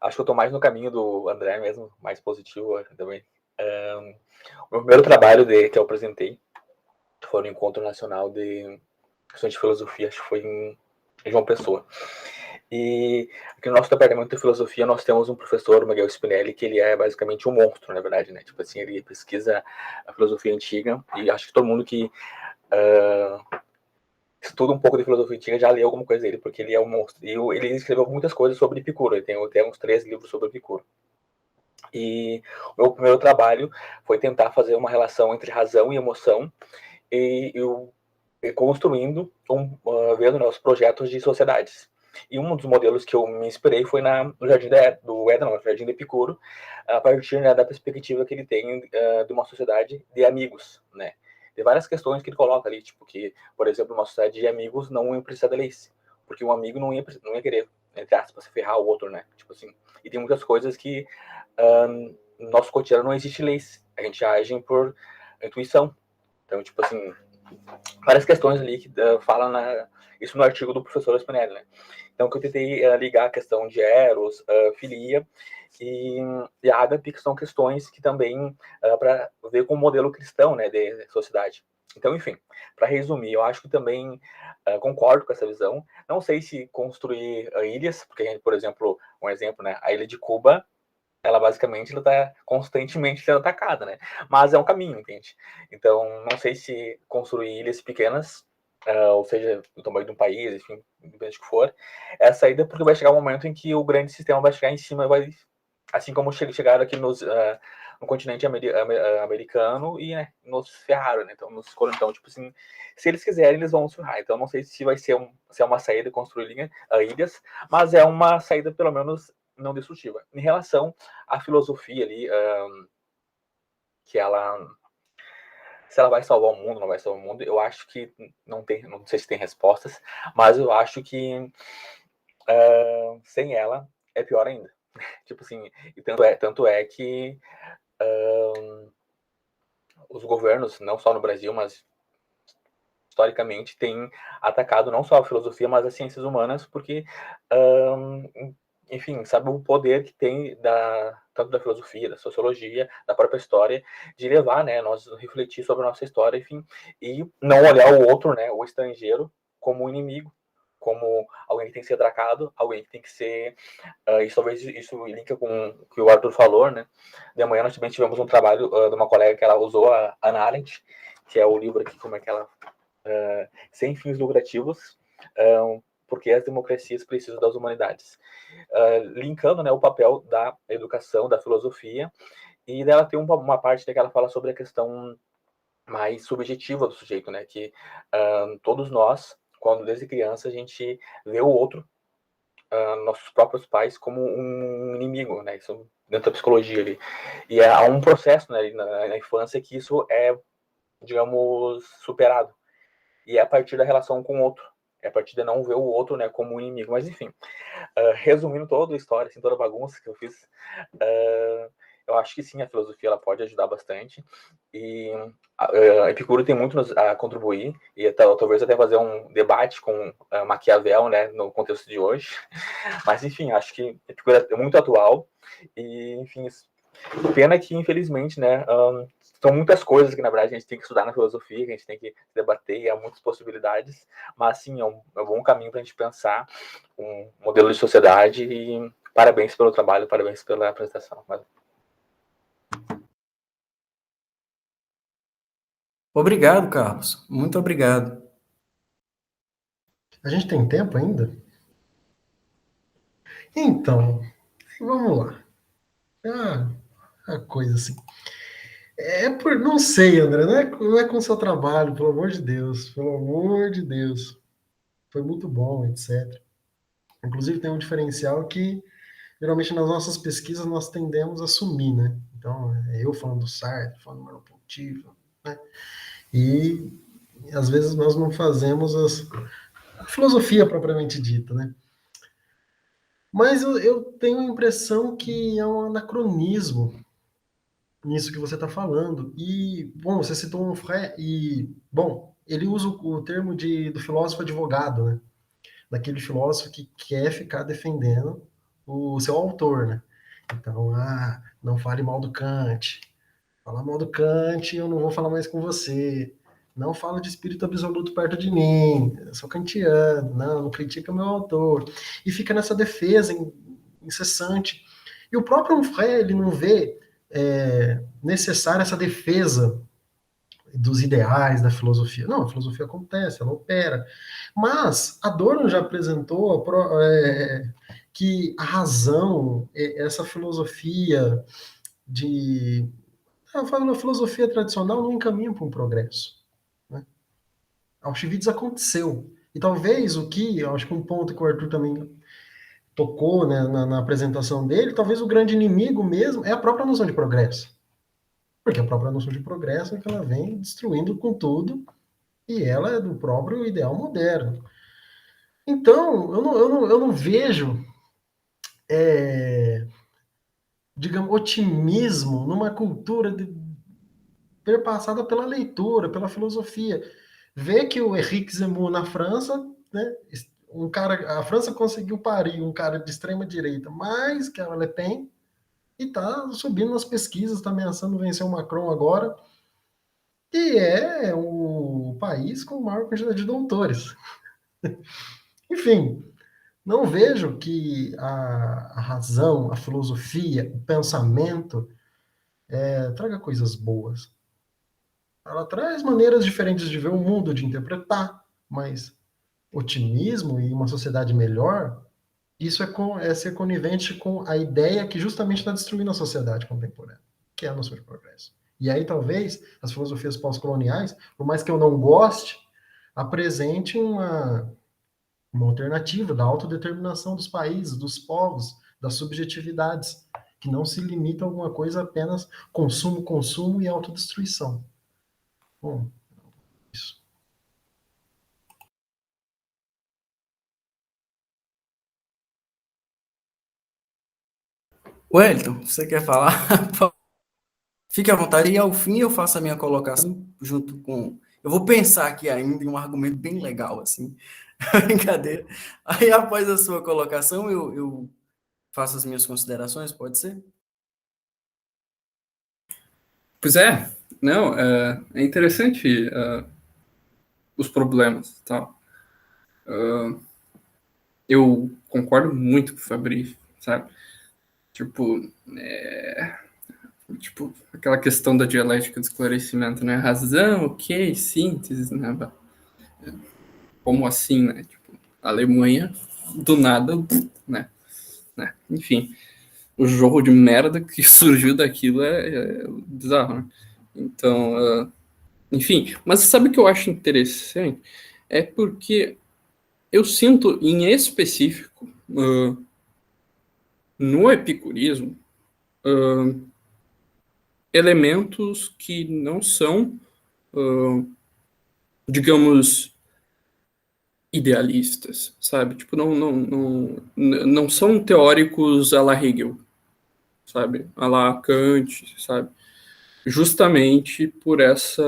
acho que eu estou mais no caminho do André mesmo, mais positivo também. O meu primeiro trabalho que eu apresentei foi no Encontro Nacional de Questões de Filosofia, acho que foi em João Pessoa. E aqui no nosso departamento de filosofia nós temos um professor, o Miguel Spinelli, que ele é basicamente um monstro, na verdade, né? Tipo assim, ele pesquisa a filosofia antiga e acho que todo mundo que estuda um pouco de filosofia antiga já leu alguma coisa dele, porque ele é um monstro. E ele escreveu muitas coisas sobre Epicuro, ele tem até uns 3 livros sobre Epicuro. E o meu primeiro trabalho foi tentar fazer uma relação entre razão e emoção e construindo, vendo os projetos de sociedades. E um dos modelos que eu me inspirei foi no Jardim do Jardim de Epicuro, a partir, né, da perspectiva que ele tem de uma sociedade de amigos, né? Tem várias questões que ele coloca ali, tipo que, por exemplo, uma sociedade de amigos não ia precisar de leis, porque um amigo não ia querer, entre aspas, ferrar o outro, né? Tipo assim. E tem muitas coisas que no nosso cotidiano não existe leis, a gente age por intuição. Então, tipo assim, várias questões ali que falam isso no artigo do professor Spinelli, né? Então, que eu tentei ligar a questão de Eros, filia e ágape, que são questões que também para ver com o modelo cristão, né, de sociedade. Então, enfim, para resumir, eu acho que também concordo com essa visão. Não sei se construir ilhas, porque a gente, por exemplo, um exemplo, né, a ilha de Cuba, ela basicamente está constantemente sendo atacada, né? Mas é um caminho, entende? Então, não sei se construir ilhas pequenas, ou seja, do tamanho de um país, enfim, independente do que for, é a saída, porque vai chegar um momento em que o grande sistema vai chegar em cima, vai, assim como chegaram aqui no continente americano e nos ferraram, né? Então, então, tipo assim, se eles quiserem, eles vão nos ferrar. Então, não sei se vai ser se é uma saída construir ilhas, mas é uma saída, pelo menos, não destrutiva. Em relação à filosofia ali, que ela, se ela vai salvar o mundo, não vai salvar o mundo, eu acho que não sei se tem respostas, mas eu acho que sem ela é pior ainda. Tipo assim, e tanto é que os governos, não só no Brasil, mas historicamente, têm atacado não só a filosofia, mas as ciências humanas, porque enfim, sabe o poder que tem tanto da filosofia, da sociologia, da própria história, de levar, né, nós refletir sobre a nossa história, enfim, e não olhar o outro, né, o estrangeiro, como um inimigo, como alguém que tem que ser atacado, alguém que tem que ser... isso talvez isso linka com o que o Arthur falou, né? De manhã nós também tivemos um trabalho de uma colega que ela usou, a Hannah Arendt, que é o livro aqui, como é que ela... sem fins lucrativos, porque as democracias precisam das humanidades. Linkando, né, o papel da educação, da filosofia, e ela tem uma parte que ela fala sobre a questão mais subjetiva do sujeito, né, que todos nós, quando desde criança a gente vê o outro, nossos próprios pais, como um inimigo, né, isso dentro da psicologia ali. E há um processo, né, na infância que isso é, digamos, superado. E é a partir da relação com o outro. É a partir de não ver o outro, né, como um inimigo. Mas, enfim, resumindo toda a história, assim, toda a bagunça que eu fiz, eu acho que sim, a filosofia ela pode ajudar bastante. E Epicuro tem muito a contribuir. E talvez até fazer um debate com Maquiavel, né, no contexto de hoje. Mas, enfim, acho que Epicuro é muito atual. E, enfim, pena que, infelizmente, né, são muitas coisas que, na verdade, a gente tem que estudar na filosofia, que a gente tem que debater, e há muitas possibilidades, mas, sim, é um bom caminho para a gente pensar um modelo de sociedade, e parabéns pelo trabalho, parabéns pela apresentação. Obrigado, Carlos. Muito obrigado. A gente tem tempo ainda? Então, vamos lá. A coisa assim. Não sei, André, não é com o seu trabalho, pelo amor de Deus. Pelo amor de Deus. Foi muito bom, etc. Inclusive, tem um diferencial que, geralmente, nas nossas pesquisas, nós tendemos a assumir, né? Então, eu falando do Sartre, falando do Merleau-Ponty, né? E, às vezes, nós não fazemos a filosofia propriamente dita, né? Mas eu tenho a impressão que é um anacronismo nisso que você está falando. E, bom, você citou um Fré, e, bom, ele usa o termo do filósofo advogado, né? Daquele filósofo que quer ficar defendendo o seu autor, né? Então, não fale mal do Kant. Falar mal do Kant, eu não vou falar mais com você. Não fala de espírito absoluto perto de mim. Eu sou kantiano. Não critica meu autor. E fica nessa defesa incessante. E o próprio Onfray, ele não vê necessária essa defesa dos ideais da filosofia. Não, a filosofia acontece, ela opera. Mas Adorno já apresentou que a razão, essa filosofia a filosofia tradicional não encaminha para um progresso. Né? Auschwitz aconteceu. E talvez eu acho que um ponto que o Arthur também tocou, né, na apresentação dele, talvez o grande inimigo mesmo é a própria noção de progresso. Porque a própria noção de progresso é que ela vem destruindo com tudo, e ela é do próprio ideal moderno. Então, eu não vejo, digamos, otimismo numa cultura perpassada pela leitura, pela filosofia. vê que o Henrique Zemmour na França, né, a França conseguiu parir um cara de extrema direita mais que a Le Pen e tá subindo nas pesquisas, tá ameaçando vencer o Macron agora, e é o país com a maior quantidade de doutores. Enfim, não vejo que a razão, a filosofia, o pensamento traga coisas boas. Ela traz maneiras diferentes de ver o mundo, de interpretar, mas otimismo e uma sociedade melhor, isso é ser conivente com a ideia que justamente está destruindo a sociedade contemporânea, que é a noção de progresso. E aí talvez as filosofias pós-coloniais, por mais que eu não goste, apresente uma alternativa da autodeterminação dos países, dos povos, das subjetividades, que não se limita a alguma coisa apenas consumo, consumo e autodestruição. Bom, isso. Wellington, você quer falar? Fique à vontade. E ao fim eu faço a minha colocação junto com... Eu vou pensar aqui ainda em um argumento bem legal, assim. Brincadeira. Aí após a sua colocação eu faço as minhas considerações, pode ser? Pois é, não, é interessante os problemas e tal. Eu concordo muito com o Fabrício, sabe? Tipo, aquela questão da dialética do esclarecimento, né? Razão, ok, síntese, né? Como assim, né? Tipo, a Alemanha, do nada, né? Enfim, o jogo de merda que surgiu daquilo é bizarro, né? Então, enfim, mas sabe o que eu acho interessante? É porque eu sinto, em específico, no epicurismo, elementos que não são, digamos, idealistas, sabe? Tipo, não são teóricos à la Hegel, sabe? À la Kant, sabe? Justamente por essa...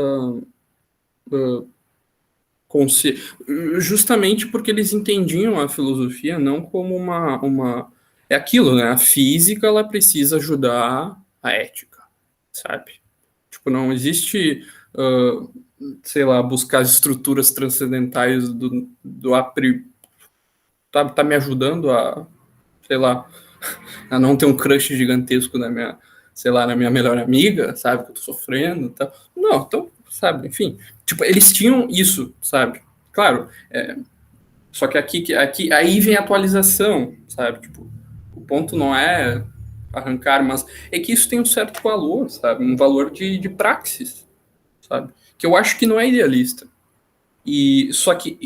justamente porque eles entendiam a filosofia não como uma... É aquilo, né? A física, ela precisa ajudar a ética, sabe? Tipo, não existe, sei lá, buscar as estruturas transcendentais do tá me ajudando a, sei lá, a não ter um crush gigantesco na minha, sei lá, na minha melhor amiga, sabe? Que eu tô sofrendo e tal. Não, então, sabe, enfim. Tipo, eles tinham isso, sabe? Claro, só que aqui, aí vem a atualização, sabe? Tipo, o ponto não é arrancar, mas é que isso tem um certo valor, sabe? Um valor de praxis, sabe? Que eu acho que não é idealista. E só que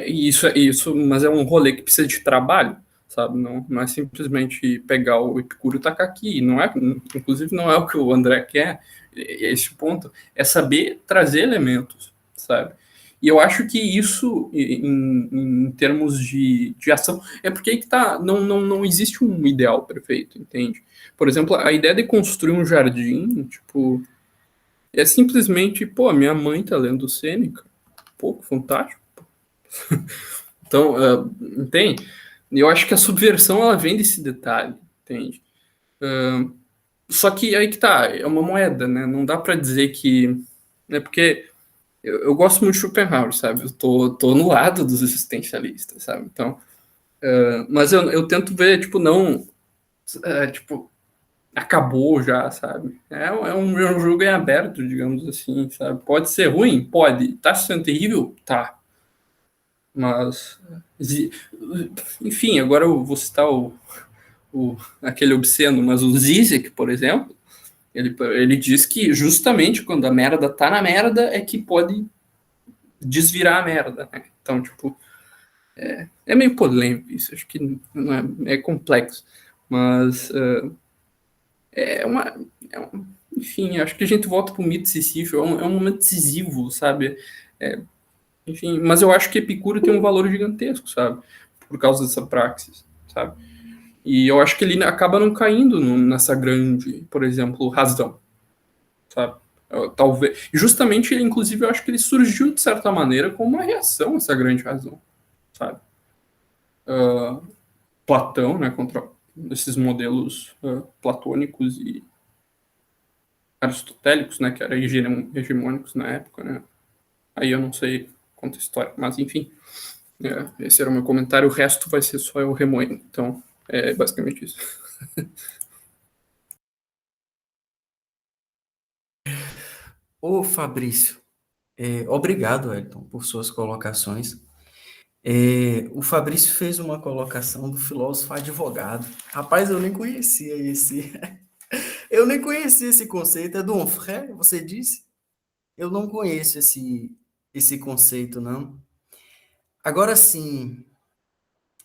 isso, mas é um rolê que precisa de trabalho, sabe? Não é simplesmente pegar o Epicuro e tacar aqui. Não é, inclusive, não é o que o André quer. Esse ponto é saber trazer elementos, sabe? E eu acho que isso, em termos de ação, é porque aí que tá, não existe um ideal perfeito, entende? Por exemplo, a ideia de construir um jardim, tipo, é simplesmente, pô, minha mãe tá lendo Sêneca, pô, fantástico. Então, entende? Eu acho que a subversão, ela vem desse detalhe, entende? Só que aí que tá, é uma moeda, né? Não dá pra dizer que... Né, porque eu gosto muito de Schopenhauer, sabe? Eu tô no lado dos existencialistas, sabe? Então, mas eu tento ver, tipo, não... tipo, acabou já, sabe? É um jogo em aberto, digamos assim, sabe? Pode ser ruim? Pode. Tá sendo terrível? Tá. Mas, enfim, agora eu vou citar aquele obsceno, mas o Zizek, por exemplo, ele diz que justamente quando a merda tá na merda é que pode desvirar a merda, né? Então, tipo, é meio polêmico isso, acho que não é complexo, mas enfim, acho que a gente volta pro mito Sísifo, é um momento decisivo, sabe? Enfim, mas eu acho que Epicuro tem um valor gigantesco, sabe? Por causa dessa praxis, sabe? E eu acho que ele acaba não caindo nessa grande, por exemplo, razão, sabe? Talvez, justamente, inclusive, eu acho que ele surgiu, de certa maneira, como uma reação a essa grande razão, sabe? Platão, né, contra esses modelos platônicos e aristotélicos, né, que eram hegemônicos na época, né? Aí eu não sei conta a história, mas enfim, esse era o meu comentário, o resto vai ser só eu remoendo, então é basicamente isso. Ô, Fabrício, obrigado, Elton, por suas colocações. O Fabrício fez uma colocação do filósofo advogado. Rapaz, eu nem conhecia esse. Eu nem conhecia esse conceito. É do Onfray, você disse? Eu não conheço esse conceito, não. Agora sim,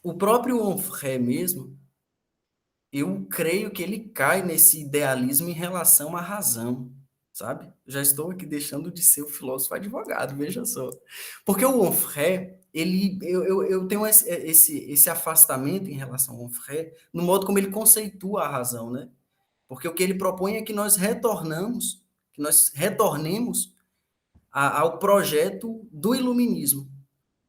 o próprio Onfray mesmo, eu creio que ele cai nesse idealismo em relação à razão, sabe? Já estou aqui deixando de ser o filósofo advogado, veja só. Porque o Onfray, eu tenho esse afastamento em relação ao Onfray, no modo como ele conceitua a razão, né? Porque o que ele propõe é que nós retornemos ao projeto do iluminismo.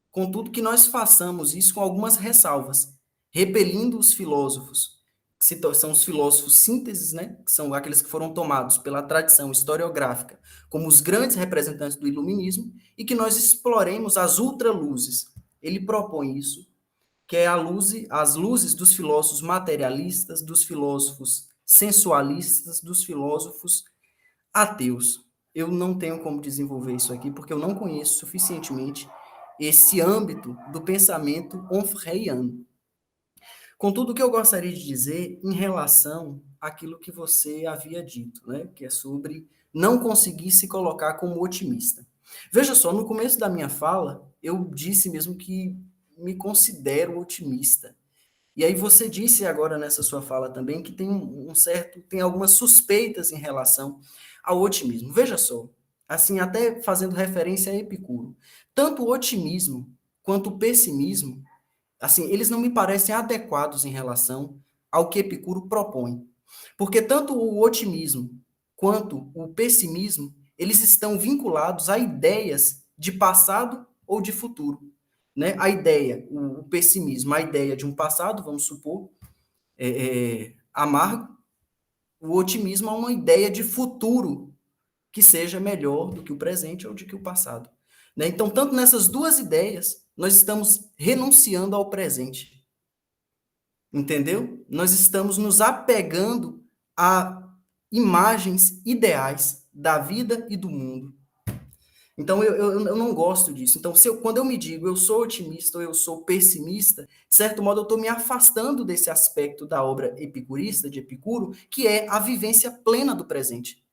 Contudo, que nós façamos isso com algumas ressalvas, repelindo os filósofos, que são os filósofos sínteses, né? Que são aqueles que foram tomados pela tradição historiográfica como os grandes representantes do iluminismo, e que nós exploremos as ultraluzes. Ele propõe isso, que é as luzes dos filósofos materialistas, dos filósofos sensualistas, dos filósofos ateus. Eu não tenho como desenvolver isso aqui, porque eu não conheço suficientemente esse âmbito do pensamento onfreiano. Contudo, o que eu gostaria de dizer em relação àquilo que você havia dito, né, que é sobre não conseguir se colocar como otimista. Veja só, no começo da minha fala, eu disse mesmo que me considero otimista. E aí você disse agora nessa sua fala também que tem algumas suspeitas em relação ao otimismo. Veja só, assim, até fazendo referência a Epicuro, tanto o otimismo quanto o pessimismo, assim, eles não me parecem adequados em relação ao que Epicuro propõe. Porque tanto o otimismo quanto o pessimismo, eles estão vinculados a ideias de passado ou de futuro. Né? A ideia, o pessimismo, a ideia de um passado, vamos supor, amargo, o otimismo é uma ideia de futuro que seja melhor do que o presente ou do que o passado. Né? Então, tanto nessas duas ideias, nós estamos renunciando ao presente. Entendeu? Nós estamos nos apegando a imagens ideais da vida e do mundo. Então, eu não gosto disso. Então, quando eu me digo eu sou otimista ou eu sou pessimista, de certo modo eu estou me afastando desse aspecto da obra epicurista, de Epicuro, que é a vivência plena do presente.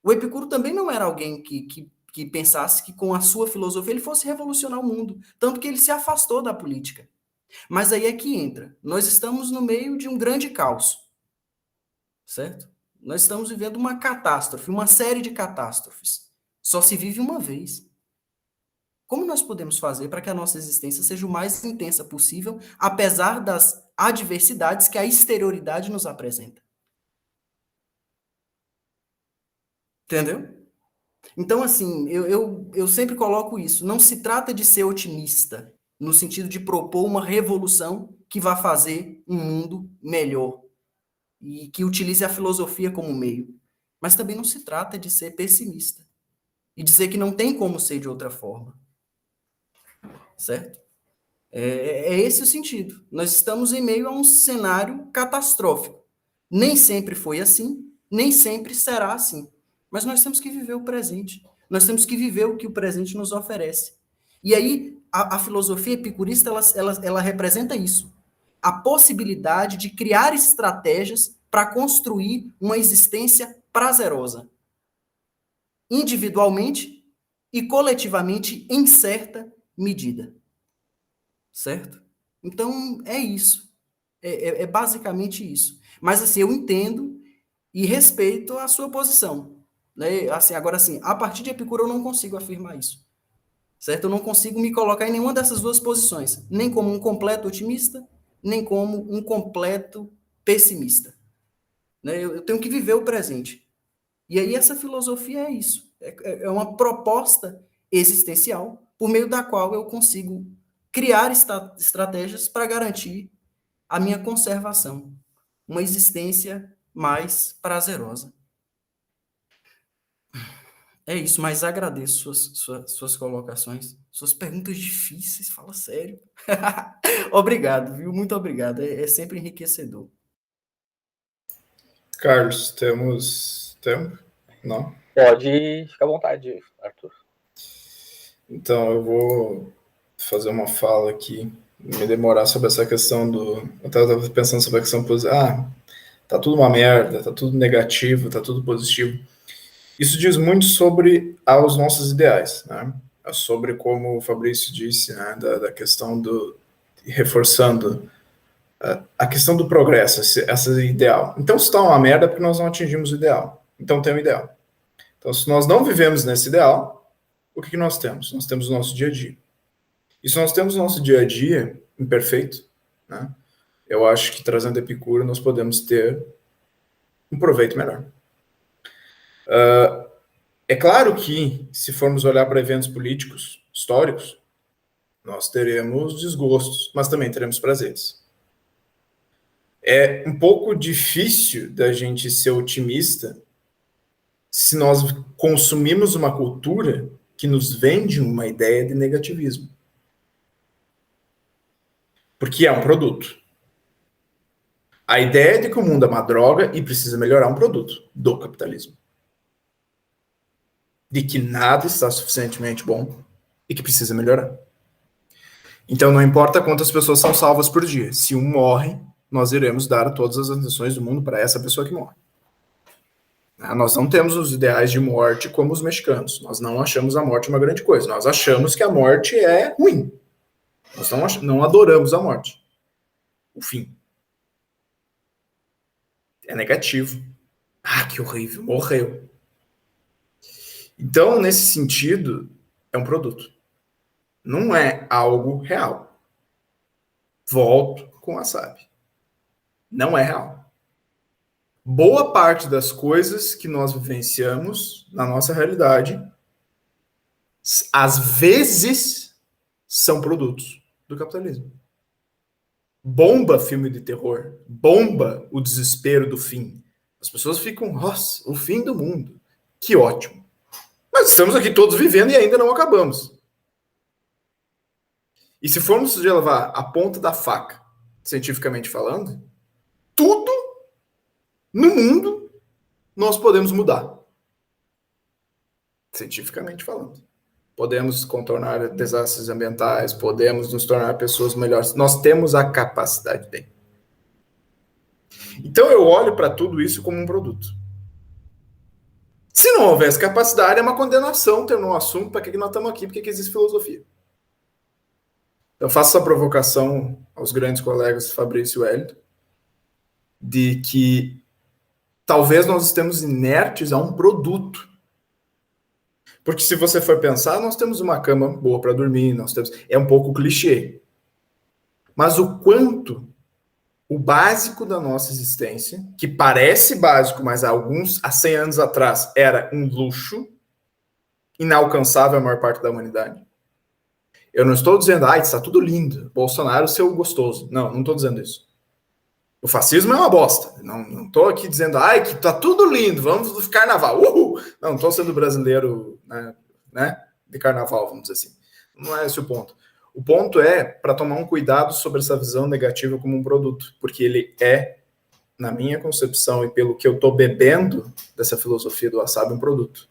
O Epicuro também não era alguém que pensasse que com a sua filosofia ele fosse revolucionar o mundo, tanto que ele se afastou da política. Mas aí é que entra. Nós estamos no meio de um grande caos, certo? Nós estamos vivendo uma catástrofe, uma série de catástrofes. Só se vive uma vez. Como nós podemos fazer para que a nossa existência seja o mais intensa possível, apesar das adversidades que a exterioridade nos apresenta? Entendeu? Então, assim, eu sempre coloco isso. Não se trata de ser otimista, no sentido de propor uma revolução que vá fazer um mundo melhor e que utilize a filosofia como meio. Mas também não se trata de ser pessimista e dizer que não tem como ser de outra forma. Certo? É esse o sentido. Nós estamos em meio a um cenário catastrófico. Nem sempre foi assim, nem sempre será assim. Mas nós temos que viver o presente. Nós temos que viver o que o presente nos oferece. E aí, a filosofia epicurista, ela representa isso. A possibilidade de criar estratégias para construir uma existência prazerosa. Individualmente e coletivamente em certa medida. Certo? Então, é isso. É basicamente isso. Mas, assim, eu entendo e respeito a sua posição. Né? Assim, agora, assim, a partir de Epicuro eu não consigo afirmar isso. Certo? Eu não consigo me colocar em nenhuma dessas duas posições. Nem como um completo otimista, nem como um completo pessimista. Né? Eu tenho que viver o presente. E aí essa filosofia é isso. É uma proposta existencial por meio da qual eu consigo criar estratégias para garantir a minha conservação, uma existência mais prazerosa. É isso, mas agradeço suas colocações, suas perguntas difíceis, fala sério. Obrigado, viu? Muito obrigado, é sempre enriquecedor. Carlos, temos tempo? Não? Pode ficar à vontade, Arthur. Então, eu vou fazer uma fala aqui, me demorar sobre essa questão do... Eu estava pensando sobre a questão positiva. Tá tudo uma merda, tá tudo negativo, tá tudo positivo. Isso diz muito sobre os nossos ideais, né? Sobre como o Fabrício disse, né? Da questão do... reforçando a questão do progresso, essa ideal. Então, se tá uma merda é porque nós não atingimos o ideal. Então, tem o ideal. Então, se nós não vivemos nesse ideal, o que nós temos? Nós temos o nosso dia a dia. E se nós temos o nosso dia a dia imperfeito, né? Eu acho que, trazendo Epicuro, nós podemos ter um proveito melhor. É claro que, se formos olhar para eventos políticos históricos, nós teremos desgostos, mas também teremos prazeres. É um pouco difícil da gente ser otimista se nós consumimos uma cultura que nos vende uma ideia de negativismo. Porque é um produto. A ideia de que o mundo é uma droga e precisa melhorar um produto do capitalismo. De que nada está suficientemente bom e que precisa melhorar. Então, não importa quantas pessoas são salvas por dia. Se um morre, nós iremos dar todas as atenções do mundo para essa pessoa que morre. Nós não temos os ideais de morte como os mexicanos. Nós não achamos a morte uma grande coisa. Nós achamos que a morte é ruim. Nós não adoramos a morte. O fim. É negativo. Que horrível. Morreu. Então, nesse sentido, é um produto. Não é algo real. Volto com a Wasabi. Não é real. Boa parte das coisas que nós vivenciamos na nossa realidade, às vezes, são produtos do capitalismo. Bomba filme de terror. Bomba o desespero do fim. As pessoas ficam, nossa, o fim do mundo. Que ótimo. Mas estamos aqui todos vivendo e ainda não acabamos. E se formos levar a ponta da faca, cientificamente falando, tudo no mundo nós podemos mudar. Cientificamente falando. Podemos contornar desastres ambientais, podemos nos tornar pessoas melhores. Nós temos a capacidade de. Então eu olho para tudo isso como um produto. Se não houvesse capacidade, é uma condenação ter um assunto, para que nós estamos aqui, porque existe filosofia. Eu faço essa provocação aos grandes colegas Fabrício e Wellington, de que talvez nós estemos inertes a um produto. Porque se você for pensar, nós temos uma cama boa para dormir, é um pouco clichê. Mas o quanto o básico da nossa existência, que parece básico, mas há 100 anos atrás era um luxo, inalcançável a maior parte da humanidade. Eu não estou dizendo, está tudo lindo, Bolsonaro, seu gostoso. Não estou dizendo isso. O fascismo é uma bosta. Não estou aqui dizendo, que tá tudo lindo, vamos do carnaval. Uhul! Não estou sendo brasileiro, né, de carnaval, vamos dizer assim. Não é esse o ponto. O ponto é para tomar um cuidado sobre essa visão negativa como um produto, porque ele é, na minha concepção e pelo que eu estou bebendo dessa filosofia do Wasabi, um produto.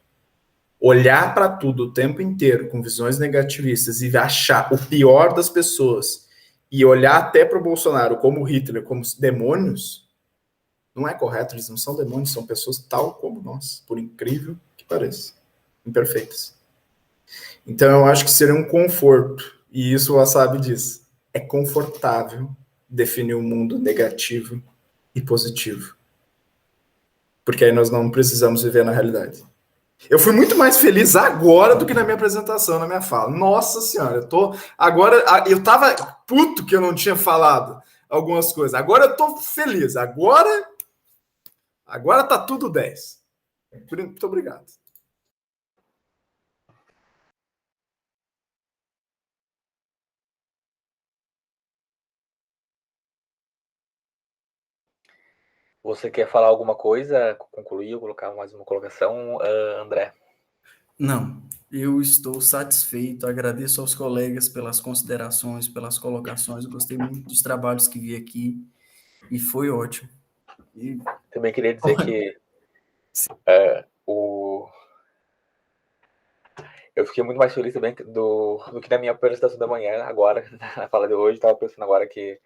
Olhar para tudo o tempo inteiro com visões negativistas e achar o pior das pessoas e olhar até para o Bolsonaro como Hitler, como demônios, não é correto. Eles não são demônios, são pessoas tal como nós, por incrível que pareça, imperfeitas. Então eu acho que seria um conforto, e isso o Wasabi diz, é confortável definir um mundo negativo e positivo, porque aí nós não precisamos viver na realidade. Eu fui muito mais feliz agora do que na minha apresentação, na minha fala. Nossa senhora, eu tava puto que eu não tinha falado algumas coisas. Agora eu tô feliz. Agora tá tudo 10. Muito obrigado. Você quer falar alguma coisa? Concluir, colocar mais uma colocação, André? Não, eu estou satisfeito, agradeço aos colegas pelas considerações, pelas colocações, eu gostei muito dos trabalhos que vi aqui e foi ótimo. E Também queria dizer que eu fiquei muito mais feliz também do que na minha apresentação da manhã, agora, na fala de hoje, estava pensando agora que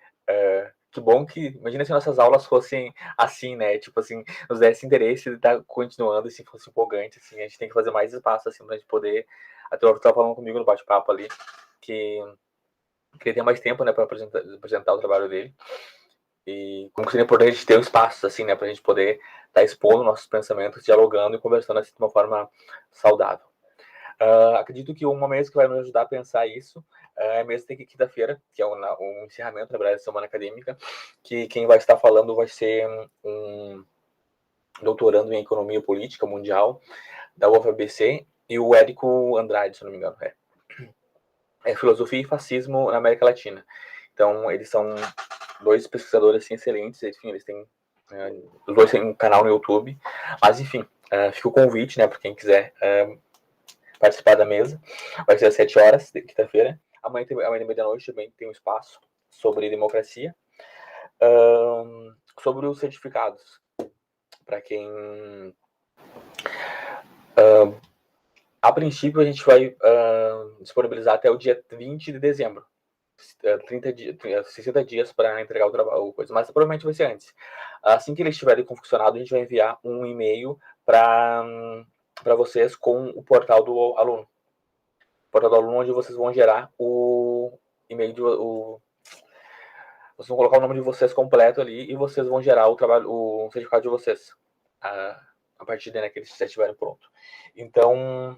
bom que, imagina se nossas aulas fossem assim, né, tipo assim, nos desse interesse de estar continuando, se fosse empolgante, assim, a gente tem que fazer mais espaço, assim, pra gente poder, até o que estava falando comigo no bate-papo ali, que ele tem mais tempo, né, para apresentar o trabalho dele, e como que seria importante a gente ter um espaço, assim, né, pra gente poder estar expondo nossos pensamentos, dialogando e conversando, assim, de uma forma saudável. Acredito que uma mesa que vai me ajudar a pensar isso é a mesa de quinta-feira, que é o encerramento da semana acadêmica, que quem vai estar falando vai ser um doutorando em Economia Política Mundial da UFABC e o Érico Andrade, se não me engano. É Filosofia e Fascismo na América Latina. Então, eles são dois pesquisadores assim, excelentes, enfim, eles têm os dois têm um canal no YouTube, mas enfim, fica o convite, né, para quem quiser participar da mesa. Vai ser às 7 horas, de quinta-feira. Amanhã, meia-noite, também tem um espaço sobre democracia. Sobre os certificados. Para quem... a princípio, a gente vai disponibilizar até o dia 20 de dezembro. 60 dias para entregar o trabalho, coisa, mas provavelmente vai ser antes. Assim que eles estiverem confeccionados, a gente vai enviar um e-mail para vocês com o portal do aluno. O portal do aluno, onde vocês vão gerar o e-mail vocês vão colocar o nome de vocês completo ali e vocês vão gerar o certificado de vocês a partir de, né, que eles já estiverem pronto. Então,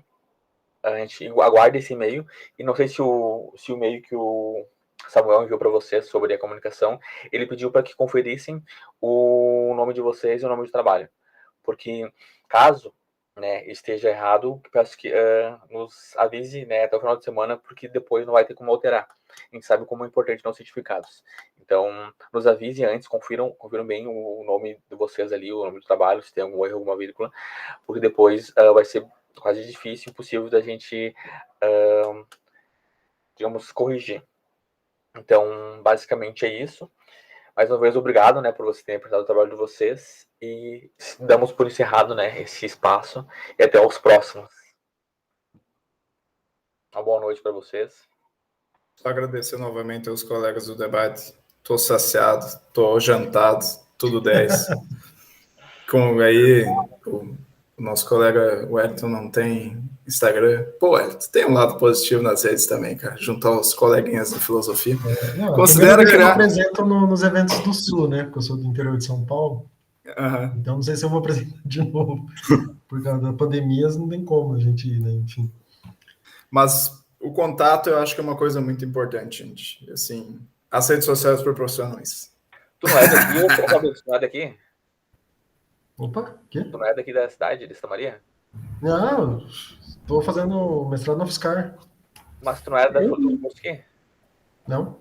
a gente aguarda esse e-mail e não sei se o e-mail que o Samuel enviou para vocês sobre a comunicação, ele pediu para que conferissem o nome de vocês e o nome de trabalho. Porque caso, né, esteja errado, peço que nos avise, né, até o final de semana, porque depois não vai ter como alterar. A gente sabe como é importante nos certificados. Então, nos avise antes, confiram bem o nome de vocês ali, o nome do trabalho, se tem algum erro, alguma vírgula, porque depois vai ser quase difícil, impossível da gente, digamos, corrigir. Então, basicamente é isso. Mais uma vez, obrigado, né, por você ter apresentado o trabalho de vocês e damos por encerrado, né, esse espaço e até os próximos. Uma boa noite para vocês. Só agradecer novamente aos colegas do debate. Estou saciado, estou jantado, tudo 10. Como aí o nosso colega Wellington não tem Instagram. Pô, Wellington, tem um lado positivo nas redes também, cara. Juntar os coleguinhas da filosofia. Não, Considera criar... Eu apresento nos eventos do Sul, né? Porque eu sou do interior de São Paulo. Uhum. Então não sei se eu vou apresentar de novo. Por causa da pandemia, não tem como a gente ir, né? Enfim. Mas o contato eu acho que é uma coisa muito importante, gente. Assim, as redes sociais proporcionam isso. Tu não é daqui ou tu não é daqui? Opa, quê? Tu não é daqui da cidade de Santa Maria? Não, estou fazendo mestrado na UFSCar. Mas tu não é do curso aqui? Não?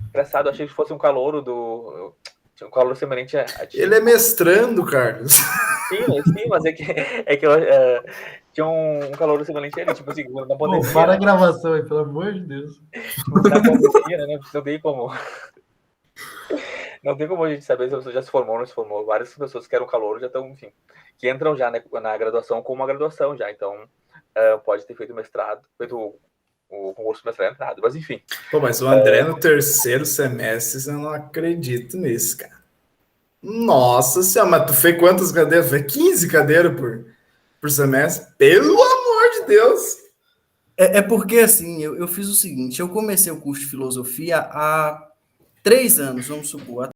Engraçado, eu achei que fosse um calouro do... Um calouro semelhante a ti. Ele é mestrando, Carlos. Sim, mas é que eu tinha um calouro semelhante a ele, tipo assim, na pandemia. Pô, para a gravação aí, pelo amor de Deus. Na pandemia, né? Não tem como... Não tem como a gente saber se a pessoa já se formou ou não se formou. Várias pessoas que eram calouro já estão, enfim, que entram já, né, na graduação com uma graduação já. Então, pode ter feito mestrado, feito o concurso mestrado entrado. Mas, enfim. Pô, mas o André no terceiro semestre, eu não acredito nisso, cara. Nossa senhora, mas tu fez quantas cadeiras? Foi 15 cadeiras por semestre? Pelo amor de Deus! É porque, assim, eu fiz o seguinte, eu comecei o curso de filosofia há 3 anos, vamos supor,